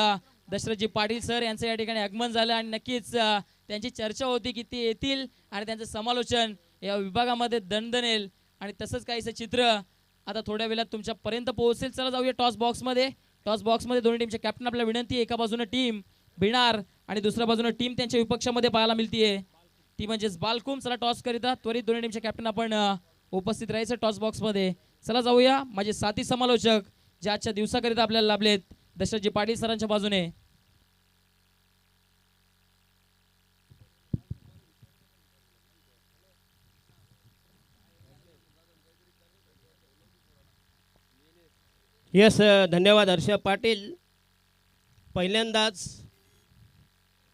दशरथजी पाटील सर यांचं या ठिकाणी आगमन झालं आणि नक्कीच त्यांची चर्चा होती की ते येतील आणि त्यांचं समालोचन या विभागामध्ये दणदणेल आणि तसंच काहीसं चित्र आता थोड्या वेळात तुमच्यापर्यंत पोहोचेल. चला जाऊया टॉस बॉक्समध्ये. टॉस बॉक्समध्ये दोन्ही टीमच्या कॅप्टन आपल्याला विनंती आहे, एका बाजूने टीम भिणार आणि दुसऱ्या बाजूने टीम त्यांच्या विपक्षामध्ये पाहायला मिळतीये ती म्हणजेच बालकुम. चला टॉस करिता त्वरित दोन्ही टीमच्या कॅप्टन आपण उपस्थित राहायचं टॉस बॉक्समध्ये. चला जाऊया. माझे साथी समालोचक जे आजच्या दिवसाकरिता आपल्याला लाभलेत दशरथजी पाटील सरांच्या बाजूने. यस, धन्यवाद हर्षा पाटील. पहिल्यांदाच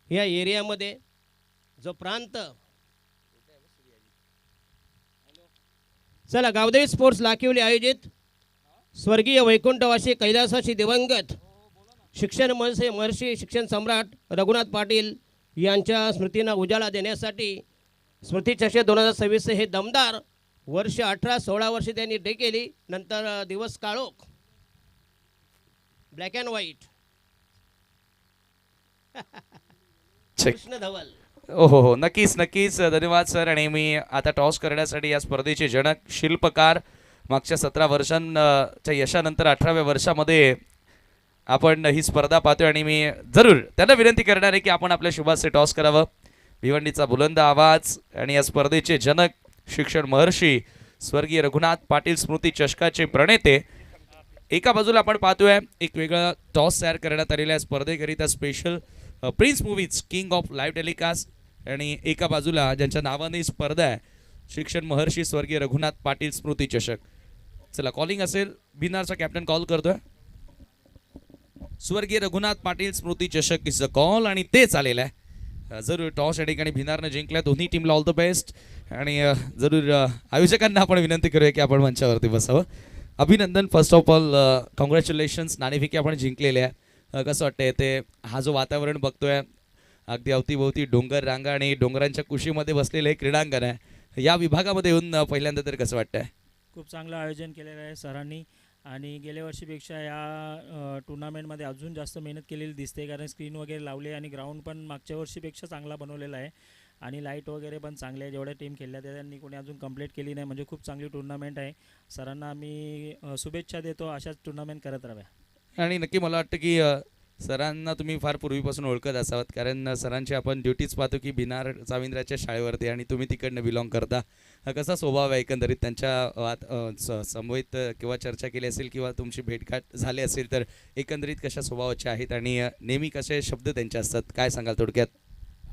या एरियामध्ये जो प्रांत चला गावदेवी स्पोर्ट्स लाखिवली आयोजित स्वर्गीय वैकुंठवासी कैलासाशी दिवंगत शिक्षण महर्षी शिक्षण सम्राट रघुनाथ पाटील यांच्या स्मृतींना उजाळा देण्यासाठी स्मृती चषक 2026 हे दमदार वर्ष 18-16 वर्षे त्यांनी डे केली. नंतर दिवस काळोख ब्लॅक अँड व्हाईट कृष्ण धवल. हो, नक्कीच नक्कीच. धन्यवाद सर. आणि मी आता टॉस करण्यासाठी या स्पर्धेचे जनक शिल्पकार मागच्या 17 वर्षांच्या यशानंतर 18व्या वर्षामध्ये आपण ही स्पर्धा पाहतोय आणि मी जरूर त्यांना विनंती करणार आहे की आपण आपल्या शुभाचे टॉस करावं. भिवंडीचा बुलंद आवाज आणि या स्पर्धेचे जनक शिक्षण महर्षी स्वर्गीय रघुनाथ पाटील स्मृती चषकाचे प्रणेते. एका बाजूला आपण पाहतोय एक वेगळा टॉस तयार करण्यात आलेला आहे स्पर्धेकरिता special Prince Movies king of live telecast आणि एका बाजूला ज्यांच्या नावाने स्पर्धा आहे शिक्षण महर्षी स्वर्गीय रघुनाथ पाटील स्मृती चषक. चला कॉलिंग असेल, भिनारचा कॅप्टन कॉल करतोय. स्वर्गीय रघुनाथ पाटील स्मृती चषक इज अ कॉल आणि तेच आलेलं आहे. जरूर टॉस या ठिकाणी भिनारनं जिंकल्या. दोन्ही टीमला ऑल द बेस्ट आणि जरूर आयोजकांना आपण विनंती करूया की आपण मंचावरती बसावं. अभिनंदन फर्स्ट ऑफ ऑल, कॉंग्रॅच्युलेशन्स. नाणेफेकी आपण जिंकलेले आहे. कसं वाटतंय ते हा जो वातावरण बघतोय अगदी अवतीभोवती डोंगर रांगा आणि डोंगरांच्या कुशीमध्ये बसलेलं हे क्रीडांगण आहे. या विभागामध्ये येऊन पहिल्यांदा तर कसं वाटतंय? खूप चांगलं आयोजन केलेलं आहे सरांनी आणि गेल्या वर्षीपेक्षा या टुर्नामेंटमध्ये अजून जास्त मेहनत केलेली दिसते कारण स्क्रीन वगैरे लावले आणि ग्राउंड पण मागच्या वर्षीपेक्षा चांगला बनवलेला आहे आणि लाईट वगैरे पण चांगले आहे. जेवढ्या टीम खेळल्या त्यांनी कोणी अजून कंप्लीट केली नाही म्हणजे खूप चांगली टुर्नामेंट आहे. सरांना मी शुभेच्छा देतो, अशाच टुर्नामेंट करत राहाव्या. आणि नक्की मला वाटतं की सरांना तुम्ही फार पूर्वीपासून ओळखत असावत कारण सरांची आपण ड्युटीज पाहतो की भिनार चाविंद्राच्या शाळेवरती आणि तुम्ही तिकडनं बिलॉंग करता. कसा स्वभाव आहे एकंदरीत त्यांच्या समवेत किंवा चर्चा केली असेल किंवा तुमची भेटघाट झाली असेल तर एकंदरीत कशा स्वभावाचे आहेत आणि नेहमी कसे शब्द त्यांचे असतात, काय सांगाल थोडक्यात?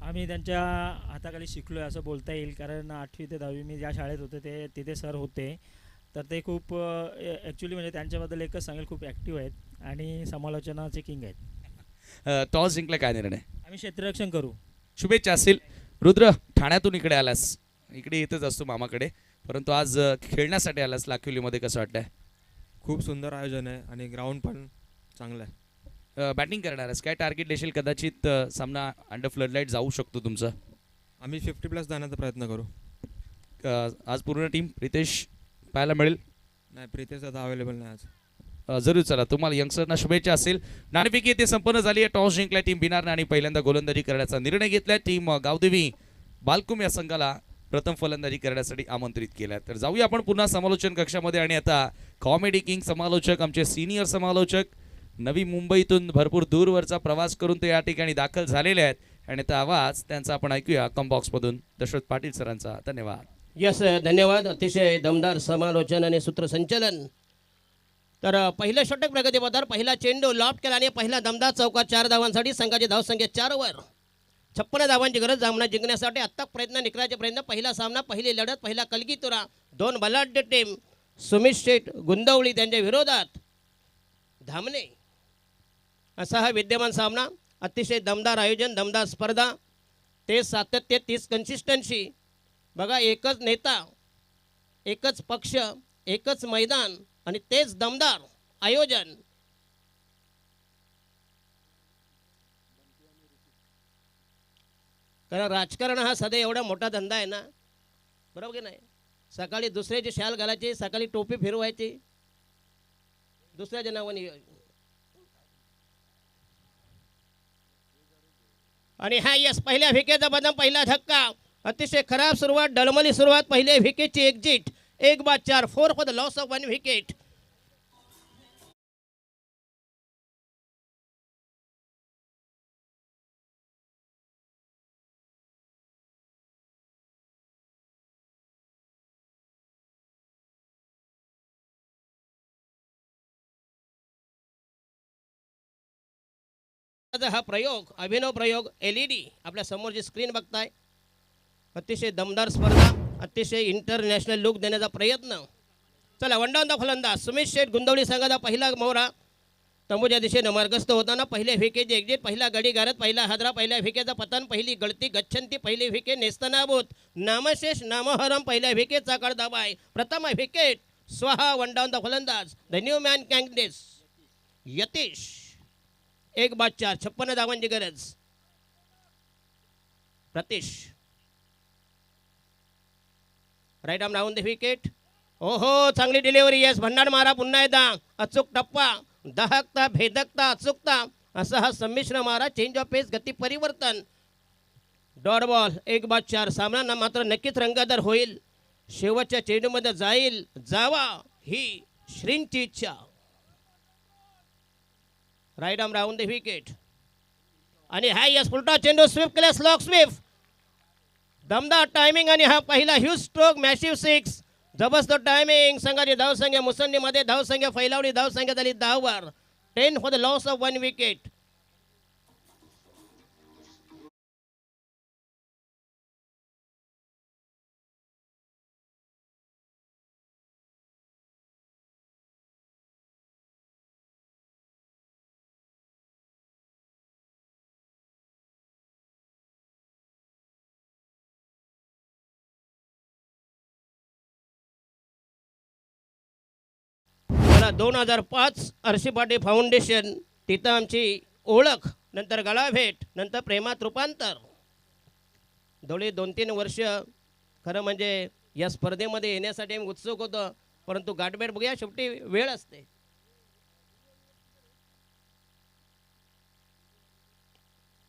आम्ही त्यांच्या हाताखाली शिकलो आहे असं बोलता येईल कारण 8वी ते 10वी मी ज्या शाळेत होते तिथे सर होते तर ते खूप ॲक्च्युली म्हणजे त्यांच्याबद्दल एकच सांगेल खूप ॲक्टिव्ह आहेत आणि समालोचनाचे किंग आहेत. टॉस जिंकला काय निर्णय? आम्ही क्षेत्ररक्षण करू. शुभेच्छा असतील. रुद्र, ठाण्यातून इकडे आलास, इकडे येतच असतो मामाकडे, परंतु आज खेळण्यासाठी आलास लाखिवलीमध्ये, कसं वाटतंय? खूप सुंदर आयोजन आहे आणि ग्राउंड पण चांगलं आहे. बॅटिंग करणार आहेस काय? टार्गेट देशील? कदाचित सामना अंडर फ्लडलाईट जाऊ शकतो तुमचं. आम्ही 50+ जाण्याचा प्रयत्न करू. आज पूर्ण टीम रितेश पाहायला मिळेल? नाही, प्रितेश आता अवेलेबल नाही आज. जरूर. चला तुम्हाला यंगस्टरना शुभेच्छा असेल. नाणेफेकी येथे संपन्न झाली आहे. टॉस जिंकला टीम भिनारने आणि पहिल्यांदा गोलंदाजी करण्याचा निर्णय घेतला. टीम गावदेवी बालकुम या संघाला प्रथम फलंदाजी करण्यासाठी आमंत्रित केलं. तर जाऊया आपण पुन्हा समालोचन कक्षामध्ये आणि आता कॉमेडी किंग समालोचक, आमचे सिनियर समालोचक नवी मुंबईतून भरपूर दूरवरचा प्रवास करून ते या ठिकाणी दाखल झालेले आहेत आणि आता आवाज त्यांचा आपण ऐकूया कॉम्बॉक्समधून दशरथ पाटील सरांचा. धन्यवाद. यस, धन्यवाद. अतिशय दमदार समालोचन आणि सूत्रसंचलन तर पहिलं षटक प्रगती पथावर पहिला चेंडू लॉफ्ट केला आणि पहिला दमदार चौकार 4 धावांसाठी संघाची धावसंख्या 4 वर. 56 धावांची गरज सामना जिंकण्यासाठी आत्ता प्रयत्न निकराचे प्रयत्न. पहिला सामना पहिली लढत पहिला कलगीतुरा 2 बलाढ्य टीम सुमित शेठ गुंदवली त्यांच्या विरोधात धामणे असा हा विद्यमान सामना. अतिशय दमदार आयोजन दमदार स्पर्धा तेच सातत्य तीच कन्सिस्टन्सी. बघा एकच नेता एकच पक्ष एकच मैदान आणि तेच दमदार आयोजन. कारण राजकारण हा सध्या एवढा मोठा धंदा आहे ना, बरोबर की नाही. सकाळी दुसऱ्याची शाल घालायची, सकाळी टोपी फिरवायची दुसऱ्याच्या नावाने. आणि हा यस पहिल्या विकेटचा बदम पहिला धक्का. अतिशय खराब सुरुवात डळमळी सुरुवात. पहिल्या विकेटची exit 1/4 4 for the loss of 1 wicket. हा प्रयोग अभिनव प्रयोग LED आपल्या समोर जी स्क्रीन बघताय. अतिशय दमदार स्पर्धा अतिशय इंटरनॅशनल लुक देण्याचा प्रयत्न. चला वंडावंदा फलंदाज सुमित शेठ गुंदवली संघाचा पहिला मोहरा तंबूच्या दिशेने मार्गस्थ होताना पहिल्या विकेटची एक्झिट पहिला गडी गारत पहिला हादरा पहिल्या विकेटचा पतन पहिली गळती गच्छंती पहिली विकेट नेस्तनाभूत नामशेष नामहरम पहिल्या विकेटचा कडदाबाय प्रथम विकेट स्वाहा वंडावंदा फलंदाज the new man candidates Yatish 1/4 56 धावांची गरज. Pratish right arm round the wicket. ओहो चांगली डिलिव्हरी. येस भंडार मारा पुन्हा एकदा अचूक टप्पा दाहकता भेदकता अचूकता असा हा संमिश्र मारा. चेंज ऑफ पेस गती परिवर्तन. डॉट बॉल 1/4 सामना मात्र नक्कीच रंगतदार होईल. शेवटच्या चेंडूमध्ये जाईल जावा ही श्रींची इच्छा. Right arm round the wicket आणि हा यस फुलटा चेंडू स्वीप केला स्लॉक स्वीप. दमदार टायमिंग आणि हा पहिला ह्यूज स्ट्रोक मॅसिव्ह 6 जबरदस्त टायमिंग. संघाची धावसंख्या मुसंडीमध्ये धावसंख्या फैलावली धावसंख्या झाली 10 वर. 10 for the loss of 1 wicket. मला 2005 अर्शीपाटी फाउंडेशन तिथं आमची ओळख नंतर गळाभेट नंतर प्रेमात रूपांतर. दोळे 2-3 वर्ष खरं म्हणजे या स्पर्धेमध्ये येण्यासाठी आम्ही उत्सुक होतो परंतु गाठभेट बघूया शेवटी वेळ असते.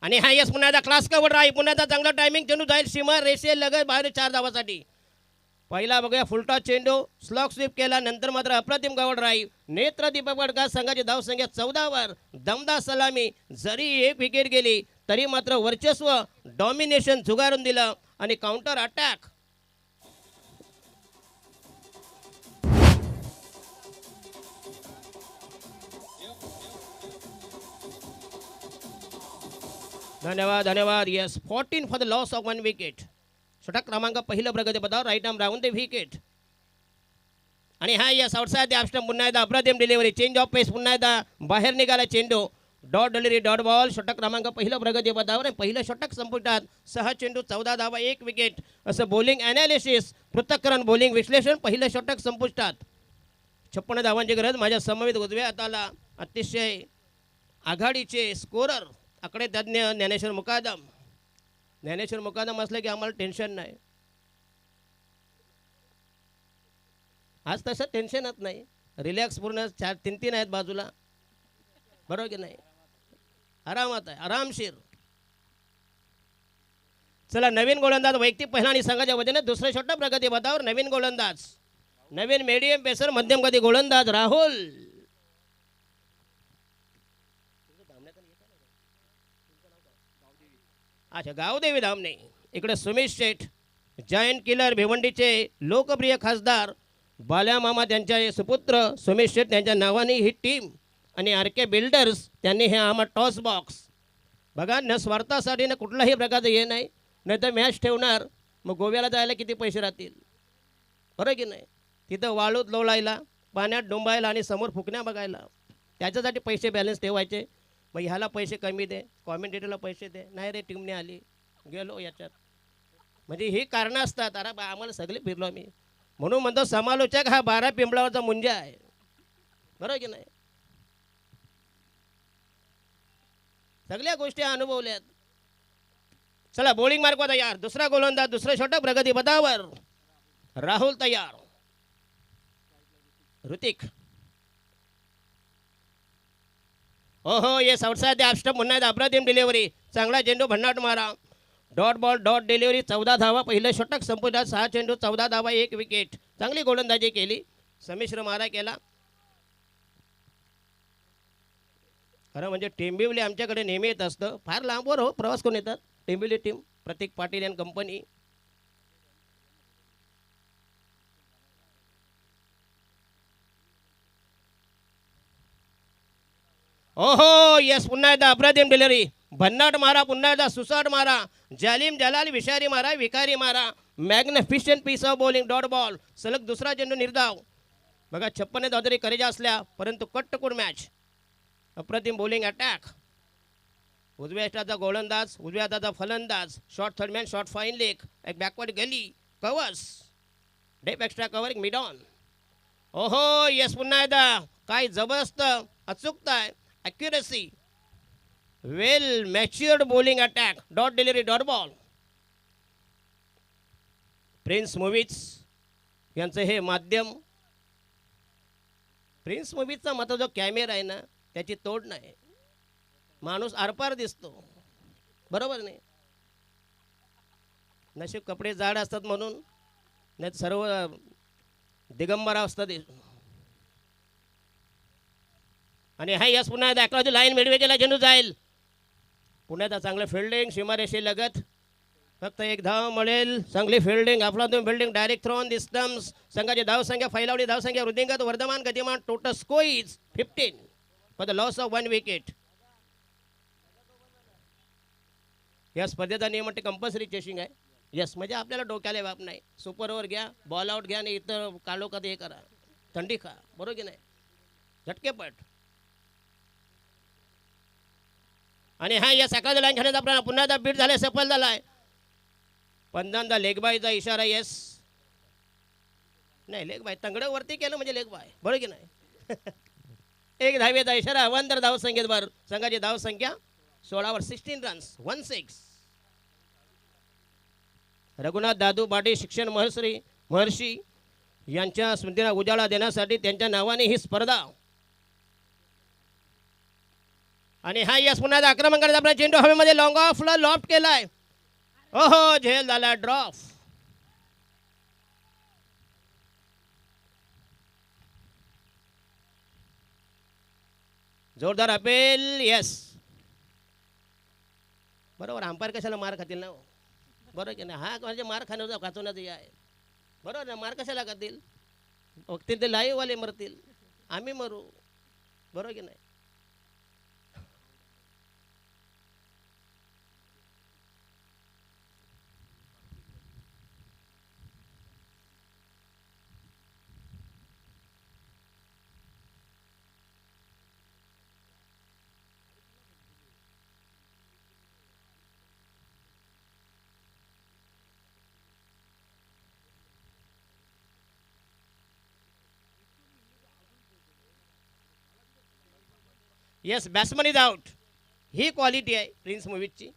आणि हा यस पुन्हा क्लास कव्हर राही पुन्हा चांगला टायमिंग चेंडू जाईल सीमा रेषे लगत बाहेर 4 धावासाठी. पहिला बघूया फुलटॉस चेंडू स्लॉक स्वीप केला नंतर मात्र अप्रतिम गवड ड्राईव्ह नेत्र दीपक वडका संघाची धावसंख्या 14 वर. दमदार सलामी जरी एक विकेट गेली तरी मात्र वर्चस्व डॉमिनेशन झुगारून दिलं आणि काउंटर अटॅक. धन्यवाद धन्यवाद. Yes 14 for the loss of 1 wicket. षटक क्रमांक पहिलं प्रगती पदावर right arm round the wicket आणि हा यस आउटसाइड द ऑफ पुन्हा एकदा अप्रतिम डिलिव्हरी चेंज ऑफ पेस पुन्हा एकदा बाहेर निघाला चेंडू डॉट डिलिव्हरी डॉट बॉल. षटक क्रमांक पहिलं प्रगती पदावर पहिलं षटक संपुष्टात 6 चेंडू 14 धावा 1 विकेट असं बॉलिंग ॲनालिसिस पृथक्करण बॉलिंग विश्लेषण पहिलं षटक संपुष्टात. 56 धावांची गरज. माझ्या समवेत उजव्या हाताला अतिशय आघाडीचे स्कोरर आकडे तज्ज्ञ ज्ञानेश्वर मुकादम. ज्ञानेश्वर मुकादम असलं की आम्हाला टेन्शन नाही. आज तसं टेन्शनच नाही रिलॅक्स पूर्ण 4-3 आहेत बाजूला बरोबर की नाही. आरामात आहे आरामशीर. चला नवीन गोलंदाज वैयक्तिक पहिला आणि संघाच्या वतीने दुसरे षटक प्रगती पथावर नवीन गोलंदाज नवीन मीडियम पेसर मध्यम गती गोलंदाज राहुल. अच्छा गावदेवी धामणे. इकडे सुमित शेठ जायंट किलर भिवंडीचे लोकप्रिय खासदार बाल्या मामा त्यांच्या सुपुत्र सुमेश शेठ यांच्या नावाने ही टीम आणि आर के बिल्डर्स त्यांनी हे आम्हा टॉस बॉक्स बघा, न स्वार्थासाठी ना कुठलाही प्रकारचं हे नाही. नाही तर मॅच ठेवणार, मग गोव्याला जायला किती पैसे राहतील, बरं की नाही. तिथं वाळूत लोळायला, पाण्यात डोंबायला आणि समोर फुकण्या बघायला, त्याच्यासाठी पैसे बॅलन्स ठेवायचे. मग ह्याला पैसे कमी दे, कॉमेंटेटरला पैसे दे, नाही रे टीमने आली गेलो याच्यात. म्हणजे ही कारणं असतात. अरे आम्हाला सगळे फिरलो आम्ही. म्हणून म्हणतो समालोचक हा 12 पिंपळावरचा मुंजा आहे, बरोबर की नाही. सगळ्या गोष्टी अनुभवल्यात. चला बॉलिंग मार्क तयार, दुसरा गोलंदाज, दुसरं षटक प्रगती पदावर. राहुल तयार, ऋतिक. ओहो, ये साऊथसाईड अपस्टंप पुन्हा एकदा अप्रतिम डिलिव्हरी, चांगला चेंडू भन्नाट मारा, डॉट बॉल डॉट डिलिव्हरी. 14 धावा, पहिलं षटक संपुष्टात. 6 चेंडू 14 धावा, 1 विकेट. चांगली गोलंदाजी केली, संमिश्र मारा केला. खरं म्हणजे टेंबिवली आमच्याकडे नेहमी येत असतं. फार लांबवर हो प्रवास करून येतात टेंबिवली टीम, प्रतीक पाटील अँड कंपनी. ओहो, यस, पुन्हा एकदा अप्रतिम डिलिव्हरी, भन्नाट मारा, पुन्हा एकदा सुसाट मारा, जालिम जलाल विषारी मारा, विकारी मारा. Magnificent piece of bowling, dot ball. सलग दुसरा चेंडू निर्धाव. बघा 56 धावा तरी करेजा असल्या परंतु कट्टकूड मॅच. अप्रतिम बॉलिंग अटॅक. उजव्या हाताचा गोलंदाज, उजव्या हाताचा फलंदाज, short third man, short fine leg, एक backward gully, covers, deep extra covering mid on. ओहो, यस, पुन्हा एकदा काय जबरदस्त अचूकता आहे, accuracy, well matured bowling attack, dot delivery, dot ball. Prince Movies यांचं हे माध्यम. प्रिन्स मूवीजचा मत जो कॅमेरा आहे ना त्याची तोड नाही, माणूस आरपार दिसतो, बरोबर नाही. नशीब कपडे जाड असतात म्हणून, नाही सर्व दिगंबरा असतात. आणि हा यस, पुन्हा एकदा लाईन मिडवेजेला चेंडू जाईल. पुन्हा एकदा चांगलं फिल्डिंग, सीमारेषे लगत, फक्त एक धाव मिळेल. चांगली फिल्डिंग, अफलातून fielding, direct throw on the stumps. संघाची धावसंख्या फैलावली, धावसंख्या वृद्धिंगत, वर्धमान गतिमान. Total score is 15 for the loss of 1 wicket. या स्पर्धेचा नियम म्हणजे कंपल्सरी चेसिंग आहे. यस, म्हणजे आपल्याला डोक्याला बाप नाही. सुपर ओव्हर घ्या, बॉल आउट घ्या आणि इतर कालोखात हे करा, थंडी खा, बरोबर की नाही, झटकेपट. आणि हा या सकाळच्या लाईन खेळण्याचा प्रयत्न पुन्हा एकदा बीट झाले, सफल झाला आहे. पंधांदा लेगबायचा इशारा. यस, नाही लेगबाय, तंगडं वरती केलं म्हणजे लेगबाय, बरोबर की नाही. एक धावेचा इशारा, अवांतर धावसंख्येत भर. संघाची धावसंख्या 16 16 रन्स, 16. रघुनाथ दादू पाटील शिक्षण महर्षी यांच्या स्मृतीला उजाळा देण्यासाठी त्यांच्या नावाने ही स्पर्धा. आणि हा यस, पुन्हा आक्रमण करायचा आपला चेंडू हवेमध्ये लॉंग ऑफला लॉफ्ट केलाय. ओहो, झेल झाला ड्रॉप. जोरदार अपेल. यस, बरोबर. अंपायर कशाला मार खातील ना, बरोबर की नाही. हा म्हणजे मार खाण्याचा खाचवण्याचं आहे, बरोबर ना. मार कशाला खातील, बघतील ते लाईव्ह वाले मरतील, आम्ही मरू, बरोबर की नाही. Yes, batsman is out. ही क्वालिटी आहे प्रिन्स मूवीजची.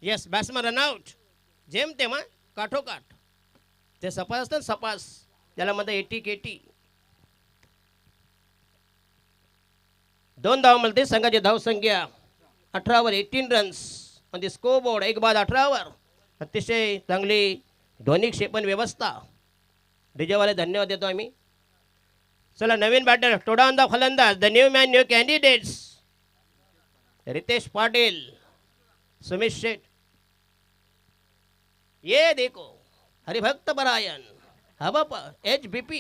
Yes, batsman run out. जेम तेव्हा काठोकाठ ते सपास असतात, सपास त्याला म्हणतात 80 KT. 2 धाव मिळते. संघाची धावसंख्या 18 वर 18 runs on the score board. एक बाद 18 वर. अतिशय चांगली ध्वनी क्षेपण व्यवस्था. डीजेवाले धन्यवाद देतो आम्ही. चला नवीन बॅटर, टोडावंदा फलंदाज, the new man new candidates. Ritesh Patil, Sumit Sheth, ये देखो हरिभक्त परायण. हा बापा HBP.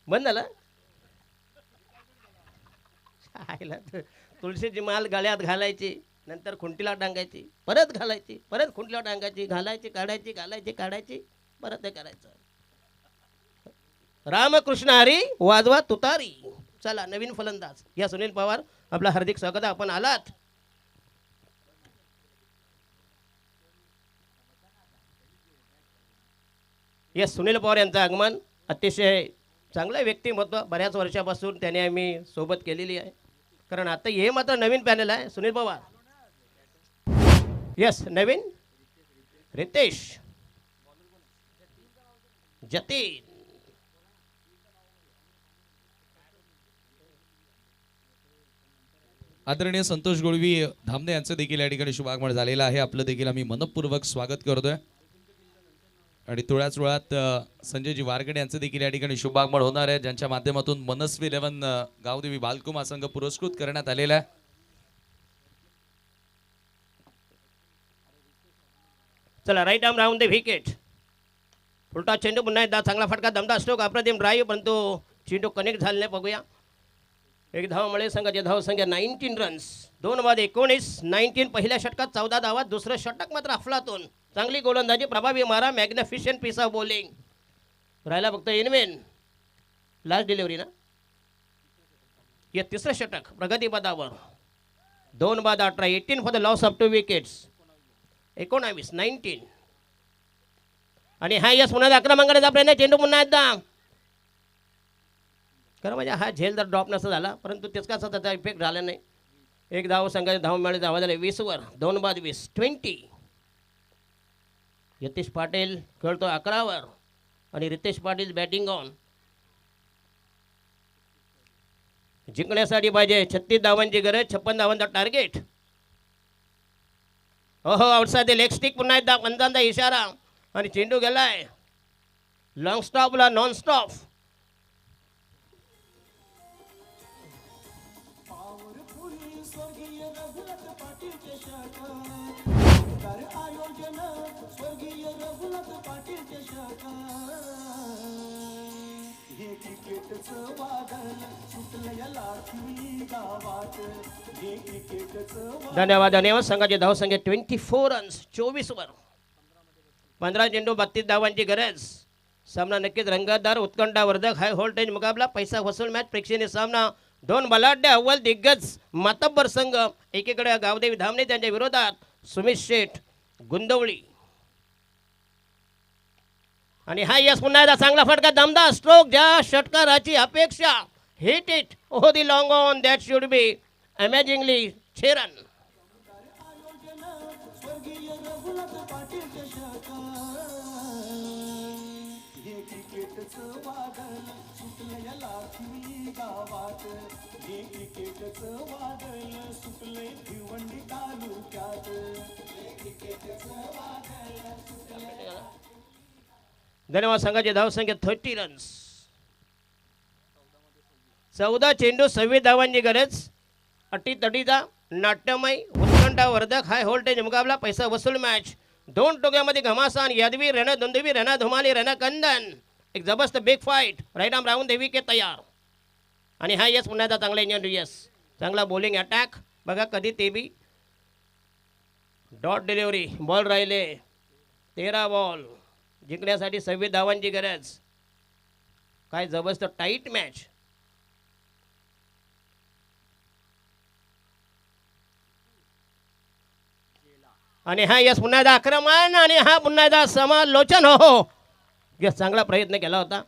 बंद झालं. आईला तुळशीची माल गळ्यात घालायची, नंतर खुंटीला टांगायची, परत घालायची, परत खुंटीला टांगायची, घालायची, काढायची, घालायची, काढायची, परत हे करायचं. रामकृष्ण हरी वाजवा तुतारी. चला नवीन फलंदाज या सुनील पवार, आपला हार्दिक स्वागत आहे. आपण आलात. येस, सुनील पवार यांचं आगमन. अतिशय चांगलं व्यक्तिमत्व, बऱ्याच वर्षापासून त्याने आम्ही सोबत केलेली आहे. कारण आता हे मात्र नवीन पॅनल आहे. सुनील पवार, येस, नवीन रितेश, जतीन, आदरणीय संतोष गोळवी धामणे यांचं देखील या ठिकाणी शुभागमन झालेलं आहे. आपलं देखील आम्ही मनपूर्वक स्वागत करतोय. आणि थोड्याच वेळात संजयजी वारगडे यांचं देखील या ठिकाणी शुभागमन होणार आहे, ज्यांच्या माध्यमातून मनस्वी 11 गावदेवी बालकुमार संघ पुरस्कृत करण्यात आलेला आहे. चला right arm round the wicket. उलटा चेंडू पुन्हा एकदा चांगला फटका, दमदार स्ट्रोक, अप्रतिम ड्राईव्ह, परंतु चेंडू कनेक्ट झाले नाही. बघूया. एक धाव मिळेल संघाची धाव संख्या 19 रन्स. 2 बाद 19. 19 पहिल्या षटकात 14 धावा. दुसरं षटक मात्र अफलातून. चांगली गोलंदाजी, प्रभावी मारा, मॅग्निफिशियंट पीस ऑफ बॉलिंग. राहिला फक्त इनवेन लास्ट डिलिव्हरी ना. या तिसरं षटक प्रगतीपदावर. 2 बाद 18. 18 for the loss of 2 wickets. 19 19. आणि हा यस पुन्हा आक्रमणाचा प्रयत्न. चेंडू पुन्हा एकदा. खरं म्हणजे हा झेल जर ड्रॉप नसता झाला, परंतु तितकासा त्याचा इफेक्ट झाला नाही. एक धाव संघाची धाव मिळाली. धावा झाले 20 वर. 2 बाद 20. 20. यतीश पाटील खेळतो 11 वर आणि रितेश पाटील बॅटिंग ऑन. जिंकण्यासाठी पाहिजे 36 धावांची गरज. 56 धावांचा टार्गेट. ओहो, आउटसाइड लेग स्टिक. पुन्हा एकदा पंचांचा इशारा आणि चेंडू गेलाय लॉंग स्टॉपला. Non stop. धन्यवाद धन्यवाद. संघाची धाव संख्या 24 रन्स. 24 वर. 15 चेंडू 32 धावांची गरज. सामना नक्कीच रंगतदार, उत्कंठावर्धक, हाय व्होल्टेज मुकाबला, पैसा वसूल मॅच, प्रेक्षणीय सामना. 2 बलाढ्य अव्वल दिग्गज मातब्बर संघ. एकीकडे गावदेवी धामणे, त्यांच्या विरोधात सुमित शेठ गुंदवली. आणि हा यस पुन्हा एकदा चांगला फटका, दमदार स्ट्रोक. ज्या षटकाराची अपेक्षा. Hit it over the long on. That should be amazingly 6 run. धन्यवाद. संघाची धाव संख्या 30 रन्स. 14 चेंडू 26 धावांची गरज. अटीतटीचा नाट्यमय, उत्कंठावर्धक, हाय व्होल्टेज मुकाबला, पैसा वसूल मॅच. 2 टोक्यामध्ये घमासान, यादवी, रणा दुंदुबी, रणा धुमाली, रणा कंदन. एक जबरदस्त big fight. Right arm round देवी के तयार. आणि हा यस पुन्हा एकदा चांगला इंजन. यस, चांगला बॉलिंग अटॅक. बघा कधी ते बी डॉट डिलिव्हरी. बॉल राहिले 13 बॉल. जिंकण्यासाठी 26 धावांची गरज. काय जबरदस्त टाईट मॅच. आणि हा यस पुन्हा एकदा आक्रमण आणि हा पुन्हा एकदा समालोचन. हो, यस चांगला प्रयत्न केला होता.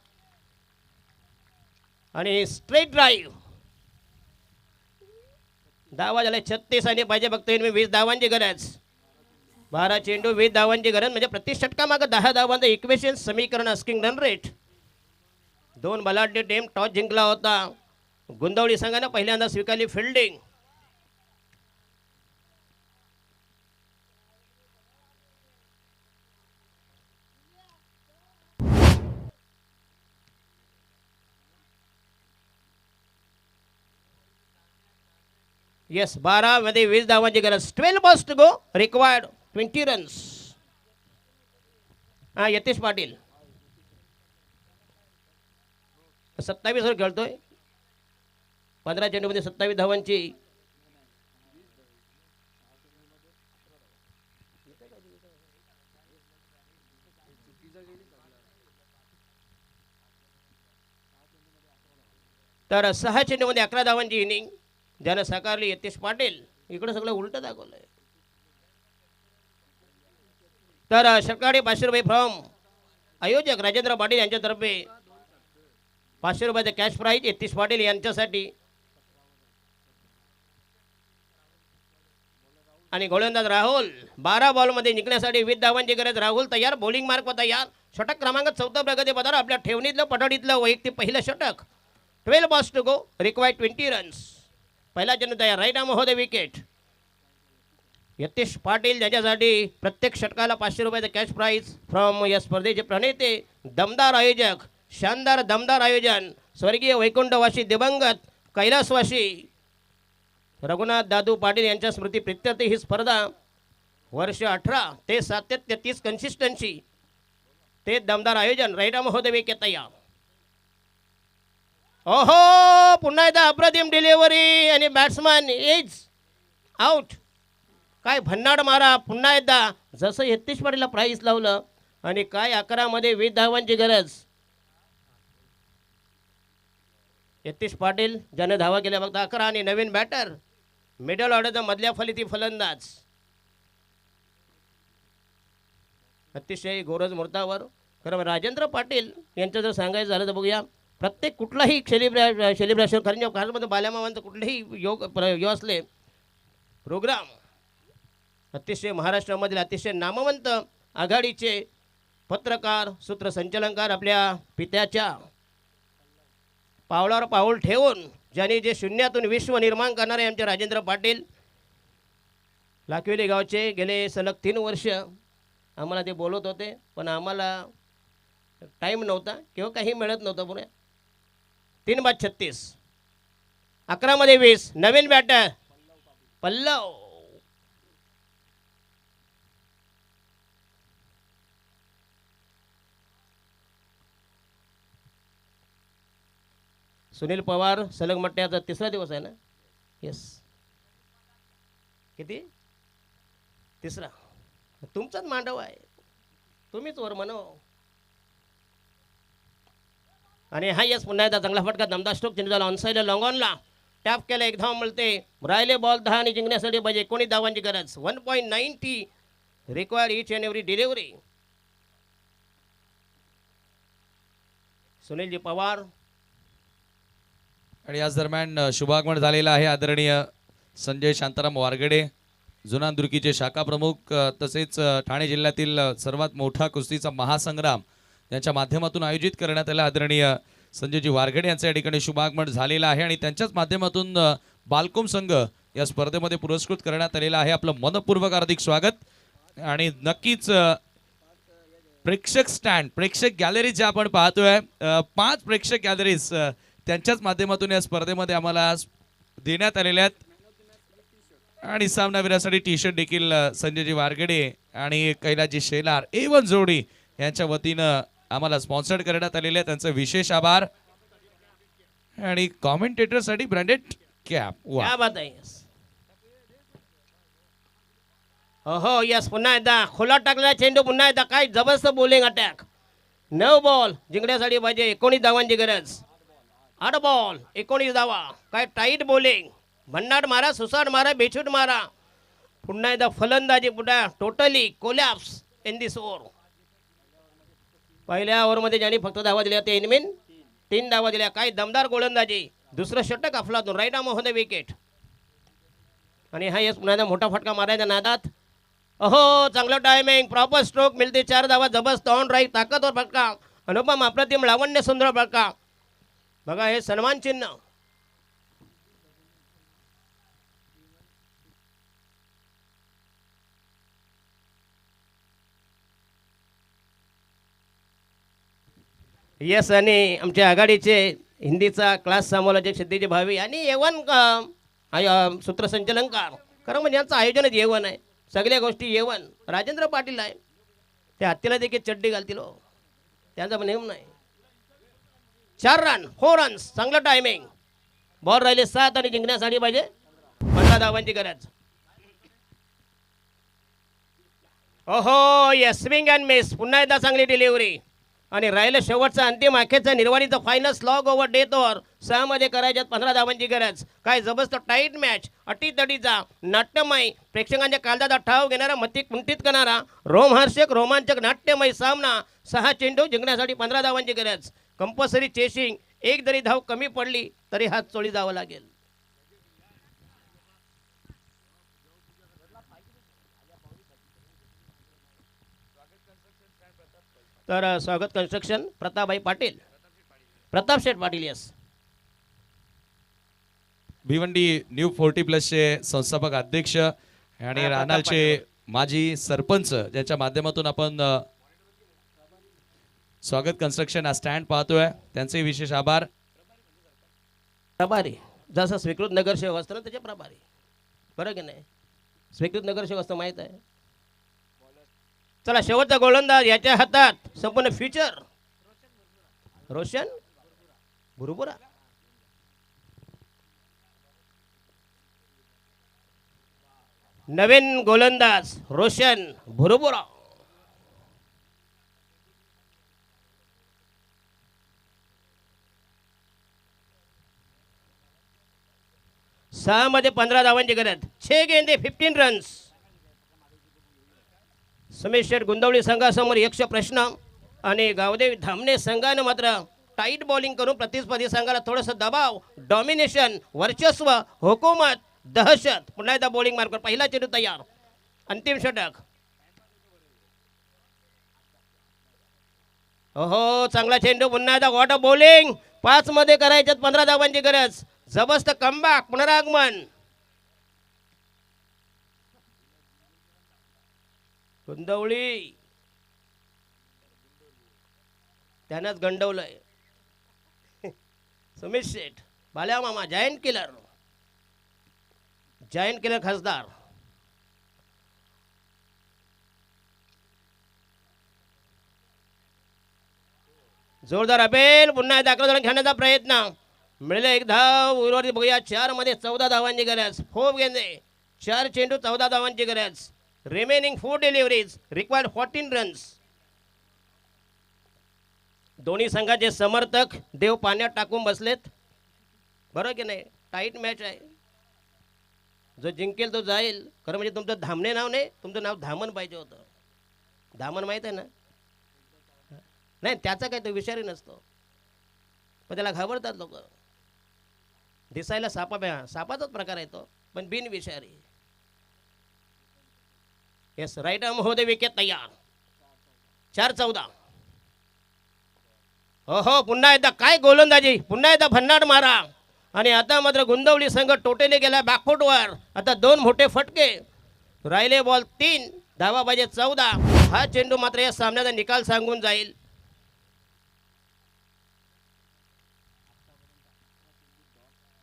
आणि स्ट्रेट ड्राईव्ह. धावा झाले 36 आणि पाहिजे फक्त 20 धावांची गरज. 12 चेंडू 20 धावांची गरज म्हणजे प्रति षटकामागे 10 धावांचं इक्वेशन समीकरण. Asking run rate. 2 बलाढ्य टीम टॉस जिंकला होता. गुंदवली संघानं पहिल्यांदा स्वीकारली फिल्डिंग. येस 12 मध्ये 20 धावांची गरज. 12 balls to go, required 20 runs. हा यतीश पाटील 27 वर खेळतोय. 15 चेंडूमध्ये 27 धावांची. तर 6 चेंडूमध्ये 11 धावांची इनिंग ज्यानं साकारली यतीश पाटील. इकडे सगळं उलट दाखवलंय. तर षटकाळी 500 रुपये फ्रॉम आयोजक राजेंद्र पाटील यांच्यातर्फे 500 रुपयाचं कॅश प्राईज यतीश पाटील यांच्यासाठी. आणि गोलंदाज राहुल 12 बॉलमध्ये जिंकण्यासाठी 20 धावांची गरज. राहुल तयार, बॉलिंग मार्क वर तयार. षटक क्रमांक 14 प्रगती पदावर आपल्या ठेवणीतलं पठाडीतलं वैयक्तिक पहिलं षटक. 12 balls to go, required 20 runs. पहिला चेंडू तयार, राईट आर्म हो द विकेट. यतीश पाटील ज्याच्यासाठी प्रत्येक षटकाला 500 रुपयाचं कॅश प्राईज फ्रॉम या स्पर्धेचे प्रणेते, दमदार आयोजक, शानदार दमदार आयोजन, स्वर्गीय वैकुंठवासी दिवंगत कैलासवासी रघुनाथ दादू पाटील यांच्या स्मृती प्रित्यर्थ ही स्पर्धा. वर्ष 18 ते 37 कन्सिस्टन्सी ते दमदार आयोजन. राईट आर्म हो द विकेट तयार. ओहो, पुन्हा एकदा अप्रतिम डिलिव्हरी आणि बॅट्समॅन इज आउट. काय भन्नाड मारा पुन्हा एकदा. जसं यतीश पाटीलला प्राईज लावलं आणि काय 11 मध्ये 20 धावांची गरज. यतीश पाटील ज्याने धावा केल्या फक्त 11 आणि नवीन बॅटर मिडल ऑर्डरचा मधल्या फलिती फलंदाज अतिशय गोरज मुहूर्तावर. खरं राजेंद्र पाटील यांचं जर सांगायचं झालं तर बघूया, प्रत्येक कुठलाही सेलिब्रेशन कारण खासमध्ये बाल्यामावांचं कुठलेही योग असले प्रोग्राम अतिशय महाराष्ट्रामधील अतिशय नामवंत आघाडीचे पत्रकार सूत्रसंचालनकार आपल्या पित्याच्या पावलावर पाऊल ठेवून ज्यांनी जे शून्यातून विश्व निर्माण करणारे आमचे राजेंद्र पाटील लाखवेली गावचे गेले सलग 3 वर्ष आम्हाला ते बोलत होते, पण आम्हाला टाईम नव्हता किंवा काही मिळत नव्हतं. पुढे 3/36 11 मध्ये 20 नवीन बॅटर पल्लव. सुनील पवार सलग मट्ट्याचा 3रा दिवस आहे ना. येस किती 3रा. तुमचाच मांडव आहे, तुम्हीच वर म्हणो. आणि हा यस पुन्हा एकदा चांगला फटका दमदार स्ट्रोक चेंडू झाला ऑनसाईडला लॉंग ऑनला टॅप केला. 1 धाव मिळते. राहिले बॉल 10 आणि जिंकण्यासाठी पाहिजे 19 धावांची गरज. 1.90 required each and every delivery. Sunilji Pawar. आणि याच दरम्यान शुभागमन झालेला आहे आदरणीय संजय शांताराम वारगडे, जुना दुर्कीचे शाखा प्रमुख, तसेच ठाणे जिल्ह्यातील सर्वात मोठा कुस्तीचा महासंग्राम यांच्या माध्यमातून आयोजित करण्यात आलेला आदरणीय संजयजी वारगडे यांचं या ठिकाणी शुभागमन झालेलं आहे. आणि त्यांच्याच माध्यमातून बालकोम संघ या स्पर्धेमध्ये पुरस्कृत करण्यात आलेला आहे. आपलं मनपूर्वक हार्दिक स्वागत. आणि नक्कीच प्रेक्षक स्टँड, प्रेक्षक गॅलरी जे आपण पाहतोय, 5 प्रेक्षक गॅलरीज त्यांच्याच माध्यमातून या स्पर्धेमध्ये आम्हाला देण्यात आलेल्या आहेत. आणि सामनावीरासाठी टी शर्ट देखील संजयजी वारगडे आणि कैलासजी शेलार A1 जोडी यांच्या वतीनं आम्हाला स्पॉन्सर्ड करण्यात आलेले आहे. त्यांचं विशेष आभार. आणि कॉमेंटेटरसाठी ब्रँडेड कॅप. क्या बात आहे. हो यस पुन्हा एकदा खोला टाकलेला चेंडू. पुन्हा एकदा काय जबरदस्त बॉलिंग अटॅक. 9 बॉल जिंकण्यासाठी पाहिजे 19 धावांची गरज. 8 बॉल 19 धावा. काय टाईट बॉलिंग. भन्नाट मारा, सुसाट मारा, बेछूट मारा. पुन्हा एकदा फलंदाजी पुन्हा totally collapse in this over. पहिल्या ओव्हरमध्ये ज्यांनी फक्त धावा दिल्या ते इनमिन 3 धावा दिल्या. काय दमदार गोलंदाजी. दुसरं षटक अफलातून right arm on the wicket. आणि हा यस पुन्हा मोठा फटका मारायचा नादात. अहो चांगलं टायमिंग, प्रॉपर स्ट्रोक मिळते. 4 धावा जबरदस्त ऑन राईट ताकदवर फटका. अनुपम अप्रतिम लावण्य सुंदर फटका. बघा हे सन्मान चिन्ह. यस आणि आमच्या आघाडीचे हिंदीचा क्लास समालोचक सिद्धीजी भावी आणि A1 सूत्रसंचालनकार, खरं म्हणजे यांचं आयोजनच येवण आहे, सगळ्या गोष्टी येवण. राजेंद्र पाटील आहे, त्या हत्तीला देखील चड्डी घालतील हो, त्यांचा पण नेम नाही. 4 रन 4 रन्स, चांगलं टायमिंग. बॉल राहिले 7 आणि जिंकण्यासाठी पाहिजे 15 धावांची गरज. ओहो, यस, स्विंग अँड मिस, पुन्हा एकदा चांगली डिलिव्हरी. आणि राहिलं शेवटचा अंतिम अखेरचा निर्वाणीचा final slog over death over. 6 मध्ये करायच्यात 15 धावांची गरज. काय जबरदस्त टाईट मॅच, अटीतटीचा नाट्यमय, प्रेक्षकांच्या काळजाचा ठाव घेणारा, मती कुंठित करणारा, रोमहर्षक रोमांचक नाट्यमय सामना. 6 चेंडू जिंकण्यासाठी 15 धावांची गरज. कंपल्सरी चेसिंग, एक जरी धाव कमी पडली तरी हात चोळी जावं लागेल. तर स्वागत कन्स्ट्रक्शन प्रतापभाई पाटील, प्रताप शेठ पाटील. यस, भिवंडी न्यू 40+ संस्थापक अध्यक्ष आणि रानालचे माजी सरपंच, ज्यांच्या माध्यमातून आपण स्वागत कन्स्ट्रक्शन हा स्टँड पाहतोय, त्यांचे विशेष आभार. प्रभारी जसं स्वीकृत नगरसेवक असतं ना, त्याचे प्रभारी, बरं की नाही? स्वीकृत नगरसेवक असतं, माहीत आहे. चला, शेवटचा गोलंदाज, याच्या हातात संपूर्ण फ्युचर. रोशन भुरभुरा. नवीन गोलंदाज रोशन भुरभुरा. सहा मध्ये 15 धावांची गरज. 6 गेंदे 15 रन्स. समीर शेठ गुंदवली संघासमोर यक्ष प्रश्न आणि गावदेवी धामणे संघानं मात्र टाईट बॉलिंग करून प्रतिस्पर्धी संघाला थोडंसं दबाव, डॉमिनेशन, वर्चस्व, हुकूमत, दहशत. पुन्हा एकदा बॉलिंग मार्कर, पहिला चेंडू तयार, अंतिम षटक. ओहो, चांगला चेंडू, पुन्हा एकदा वॉटर बॉलिंग. 5 मध्ये करायच्यात 15 धावांची गरज. जबरदस्त कमबॅक, पुनरागमन. गुंदवली त्यानंच गंडवलंय. सुमित शेठ, बाल्या मामा, जायंट किलर, जायंट किलर खासदार. जोरदार अपेल, पुन्हा एकदा आक्रमण घेण्याचा प्रयत्न. मिळेल एक धाव, उर्वरित बघूया. 4 मध्ये 14 धावांची गरज. 4 गेंदे 4 चेंडू 14 धावांची गरज. Remaining 4 deliveries, required 14 runs. दोन्ही संघाचे समर्थक देव पाण्यात टाकून बसलेत, बरं की नाही? टाईट मॅच आहे, जो जिंकेल तो जाईल. खरं म्हणजे तुमचं धामणे नाव नाही, तुमचं नाव धामन पाहिजे होतं. धामन माहित आहे ना? नाही, त्याचा काही तो विषारी नसतो, पण त्याला घाबरतात लोक. दिसायला सापाचाच प्रकार आहे तो, पण बिनविषारी. येस, राईट आर्म होते, विकेट तयार. 4-14. हो, पुन्हा एकदा काय गोलंदाजी, पुन्हा एकदा भन्नाट मारा. आणि आता मात्र गुंदवली संघ टोटेने गेला बॅकफुटवर. आता 2 मोठे फटके, राहिले बॉल 3, धावा पाहिजे 14. हा चेंडू मात्र या सामन्याचा निकाल सांगून जाईल.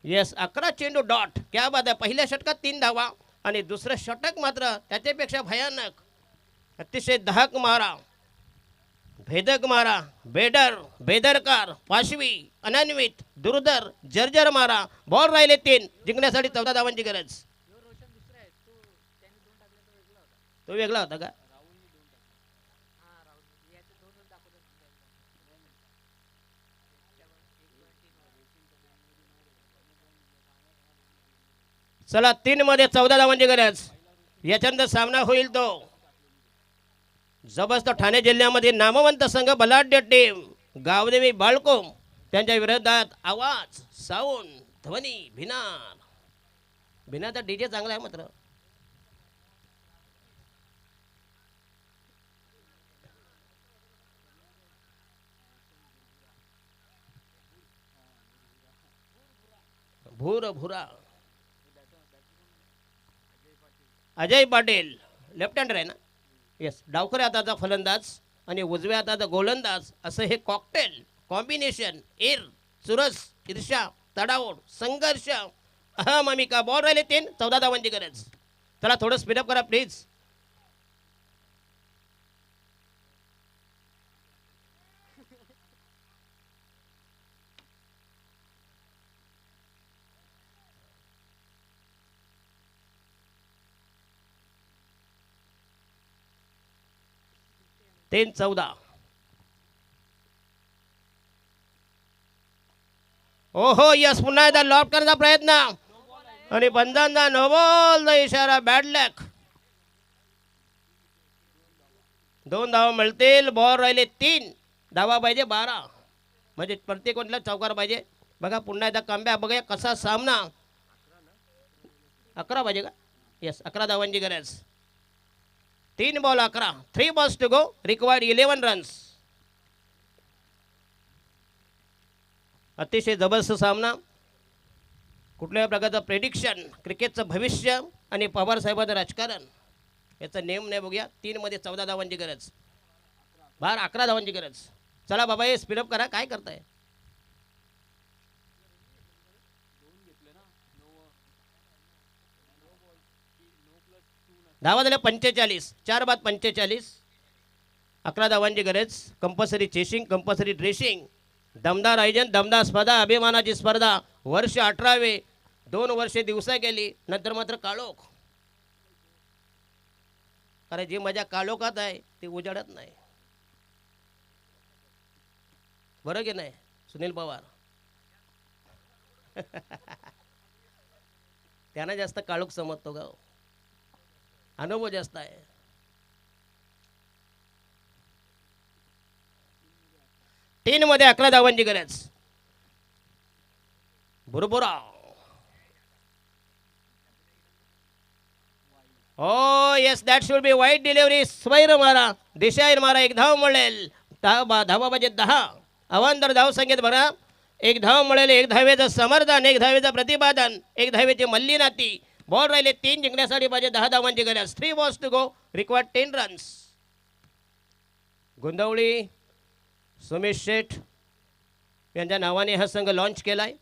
येस, 11 चेंडू डॉट. क्या बात आहे. पहिल्या षटकात 3 धावा आणि दुसरं षटक मात्र त्याच्यापेक्षा भयानक. अतिशय दहक मारा, भेदक मारा, बेदरकार, पाशवी, अनन्वित, दुर्धर, जर्जर मारा. बॉल राहिले 3, जिंकण्यासाठी 14 धावांची गरज. तो वेगळा होता का? चला, 3 मध्ये 14 धावांची गरज. याच्यानंतर सामना होईल तो जबरदस्त ठाणे जिल्ह्यामध्ये नामवंत संघ बलाढ्य टीम गावदेवी बाळको त्यांच्या विरोधात आवाज, साऊंड, ध्वनी, भिनाचा डीजे चांगला आहे मात्र. भुरा अजय पाटील लेफ्ट हँडर आहे ना? येस, डावखरे हाताचा फलंदाज आणि उजव्या हाताचा गोलंदाज, असं हे कॉकटेल कॉम्बिनेशन. चुरस, ईर्ष्या, तडाओड, संघर्ष हा मामिका बॉल राहिले 3, 14 धावांची गरज. चला थोडं स्पीडअप करा प्लीज. तीन 14. ओहो यस पुन्हा एकदा लॉफ्ट करण्याचा प्रयत्न आणि बंधांना नो बॉलचा इशारा. बॅड लक. 2 धावा मिळतील. बॉल राहिले 3, धावा पाहिजे 12, म्हणजे प्रत्येक कोणत्या चौकार पाहिजे. बघा पुन्हा एकदा कमबॅक बघूया कसा सामना. 11 पाहिजे का? येस 11 धावांची गरज. 3 ball 11, 3 balls to go, required 11 runs. अतिशय जबरदस्त सामना. कुठल्याही प्रकारचं प्रेडिक्शन, क्रिकेटचं भविष्य आणि पवार साहेबांचं राजकारण याचा नेम नाही. बघूया 3 मध्ये 14 धावांची गरज, 11 धावांची गरज. चला बाबा हे स्पीडअप करा. काय करताय? धावा झाल्या 45, 4 बाद 45, 11 धावांची गरज. Compulsory chasing, compulsory dressing. दमदार आयोजन, दमदार स्पर्धा, अभिमानाची स्पर्धा. वर्ष 18वे, 2 वर्षे दिवसा गेली, नंतर मात्र काळोख. कारण जी मजा काळोखात आहे ती उजाडत नाही. बरं की नाही सुनील पवार? त्यांना जास्त काळोख समजतो का? अनुभव जास्त आहे. तीन मध्ये 11 धावांची गरज. बरोबर. ओ येस दॅट शुड बी वाईट डिलिव्हरी. स्वैर मारा, दिशाहीर मारा. 1 धाव मिळेल. धावा पाहिजे 10. अवांतर धाव संख्येत भरा. 1 धाव मिळेल. 1 धावेचं समर्थन, 1 धावेचं प्रतिपादन, 1 धावेची मल्ली नाती. बॉल राहिले 3 जिंकण्यासाठी पाहिजे 10 धावांची गरज. 3 balls to go, required 10 runs. Gondavali Sumit Sheth यांच्या नावाने हा संघ लॉन्च केलाय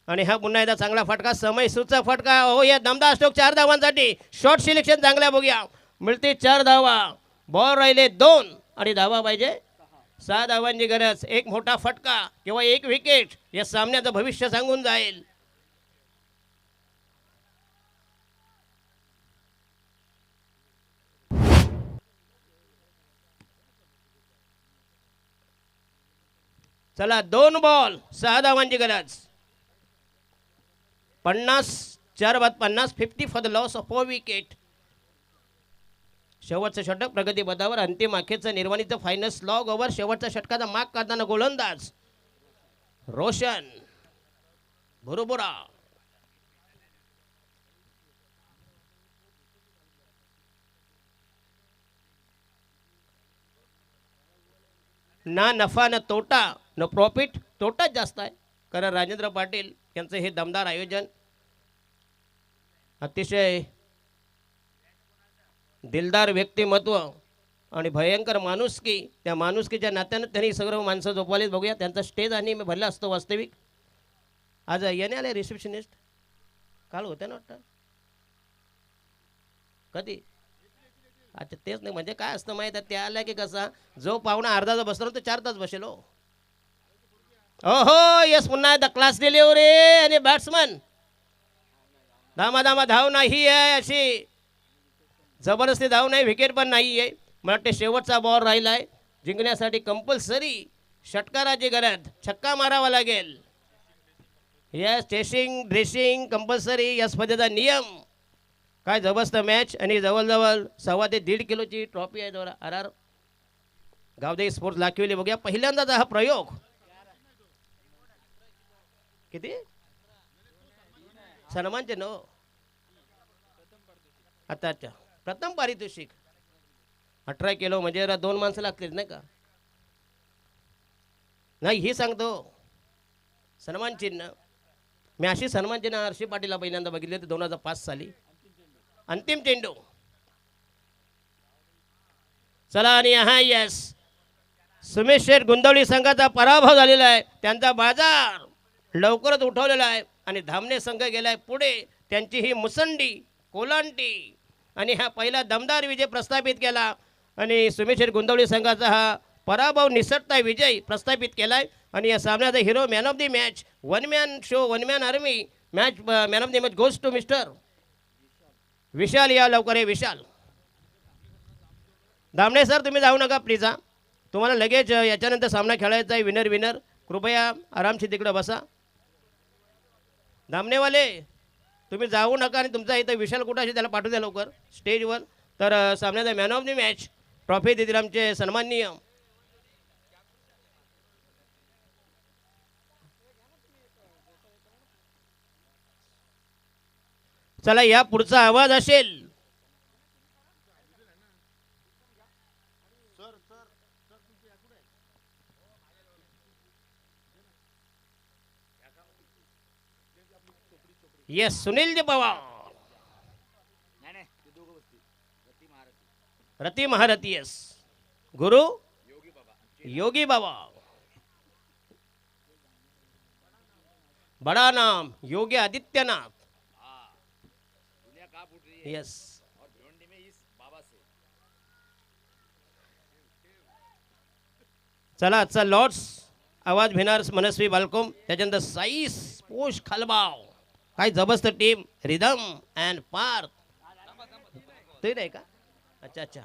आणि हा पुन्हा एकदा चांगला फटका, समय सुचा फटका. हो या दमदार स्ट्रोक 4 धावांसाठी. शॉर्ट सिलेक्शन चांगल्या. बघूया मिळते 4 धावा. बॉल राहिले 2 आणि धावा पाहिजे 6 धावांची गरज. एक मोठा फटका किंवा 1 विकेट या सामन्याचं भविष्य सांगून जाईल. चला 2 बॉल 6 धावांची गरज. 50, 4 बाद 50, 50 for the loss of 4 wicket. शेवटचं षटक प्रगती पदावर. अंतिम अखेरचं निर्वाणीचं फायनल स्लॉग ओव्हर. शेवटच्या षटकाचा माग काढताना गोलंदाज रोशन बरोबरा. ना नफा ना तोटा, न प्रॉफिट. तोटाच जास्त आहे कारण राजेंद्र पाटील यांचं हे दमदार आयोजन, अतिशय दिलदार व्यक्तिमत्व आणि भयंकर माणुसकी. त्या माणुसकीच्या नात्यानं त्यांनी सगळं माणसं झोपवालीच. बघूया त्यांचा स्टेज आणि मी भरला असतो वास्तविक. आज येणे आले रिसेप्शनिस्ट. काल होते ना वाटतं. कधी? अच्छा तेच नाही. म्हणजे काय असतं माहीत आहे त्या आल्या की कसा जो पाहुणा अर्धा तास बसलो तो 4 तास बसेल. हो येस पुन्हा एकदा क्लास डिलिव्हरी आणि बॅट्समन धामा धाव नाही आहे. अशी जबरदस्ती धाव नाही, विकेट पण नाही आहे. मला वाटते शेवटचा बॉल राहिला आहे. जिंकण्यासाठी कंपल्सरी षटकाराची गरज. छक्का मारावा लागेल. यस चेसिंग ड्रेसिंग कंपल्सरी या स्पर्धेचा नियम. काय जबरदस्त मॅच आणि जवळजवळ 1.25 ते 1.5 किलोची ट्रॉफी आहे. जवळ RR गावदे स्पोर्ट्स लाखिवली. बघूया पहिल्यांदाच हा प्रयोग. किती सन्मानचे नो? आता अच्छा प्रथम पारितोषिक 18 किलो म्हणजे 2 माणसं लागतील नाही का? नाही ही सांगतो सन्मान चिन्ह. मी अशी सन्मान चिन्ह हर्षी पाटीलला पहिल्यांदा बघितले ते 2005 साली. अंतिम चेंडू. चला आणि हा यस सुमित शेठ गोंदवली संघाचा पराभव झालेला आहे. त्यांचा बाजार लवकरच उठवलेला आहे आणि धामणे संघ गेलाय पुढे. त्यांची ही मुसंडी कोलांटी आणि हा पहिला दमदार विजय प्रस्थापित केला आणि सुमेश गुंदवली संघाचा हा पराभव निसटता विजय प्रस्थापित केलाय. आणि या सामन्याचा hero man of the match, one man show, one man army match, man of the match goes to mister Vishal. या लवकर आहे विशाल. दामणे सर तुम्ही जाऊ नका प्लीज. तुम्हाला लगेच याच्यानंतर सामना खेळायचा आहे. विनर विनर कृपया आरामशी तिकडं बसा. दामणेवाले तुम्ही जाऊ नका आणि तुमचा इथं विशाल कुठं असेल त्याला पाठवू द्या लवकर स्टेजवर. तर सामन्याचा man of the match trophy देतील आमचे सन्माननीय चला या पुढचा आवाज असेल. येस सुनीलजी पवार, रती महारथी. येस गुरु योगी बाबा, बड़ा नाम योगी आदित्यनाथ. यस चला आजचा लॉर्ड्स आवाज भिनार मनस्वी बालकोम, त्याच्यानंतर साईस पोष खालबाव. काय जबरदस्त टीम. Rhythm and Parth. ते नाही का? अच्छा अच्छा.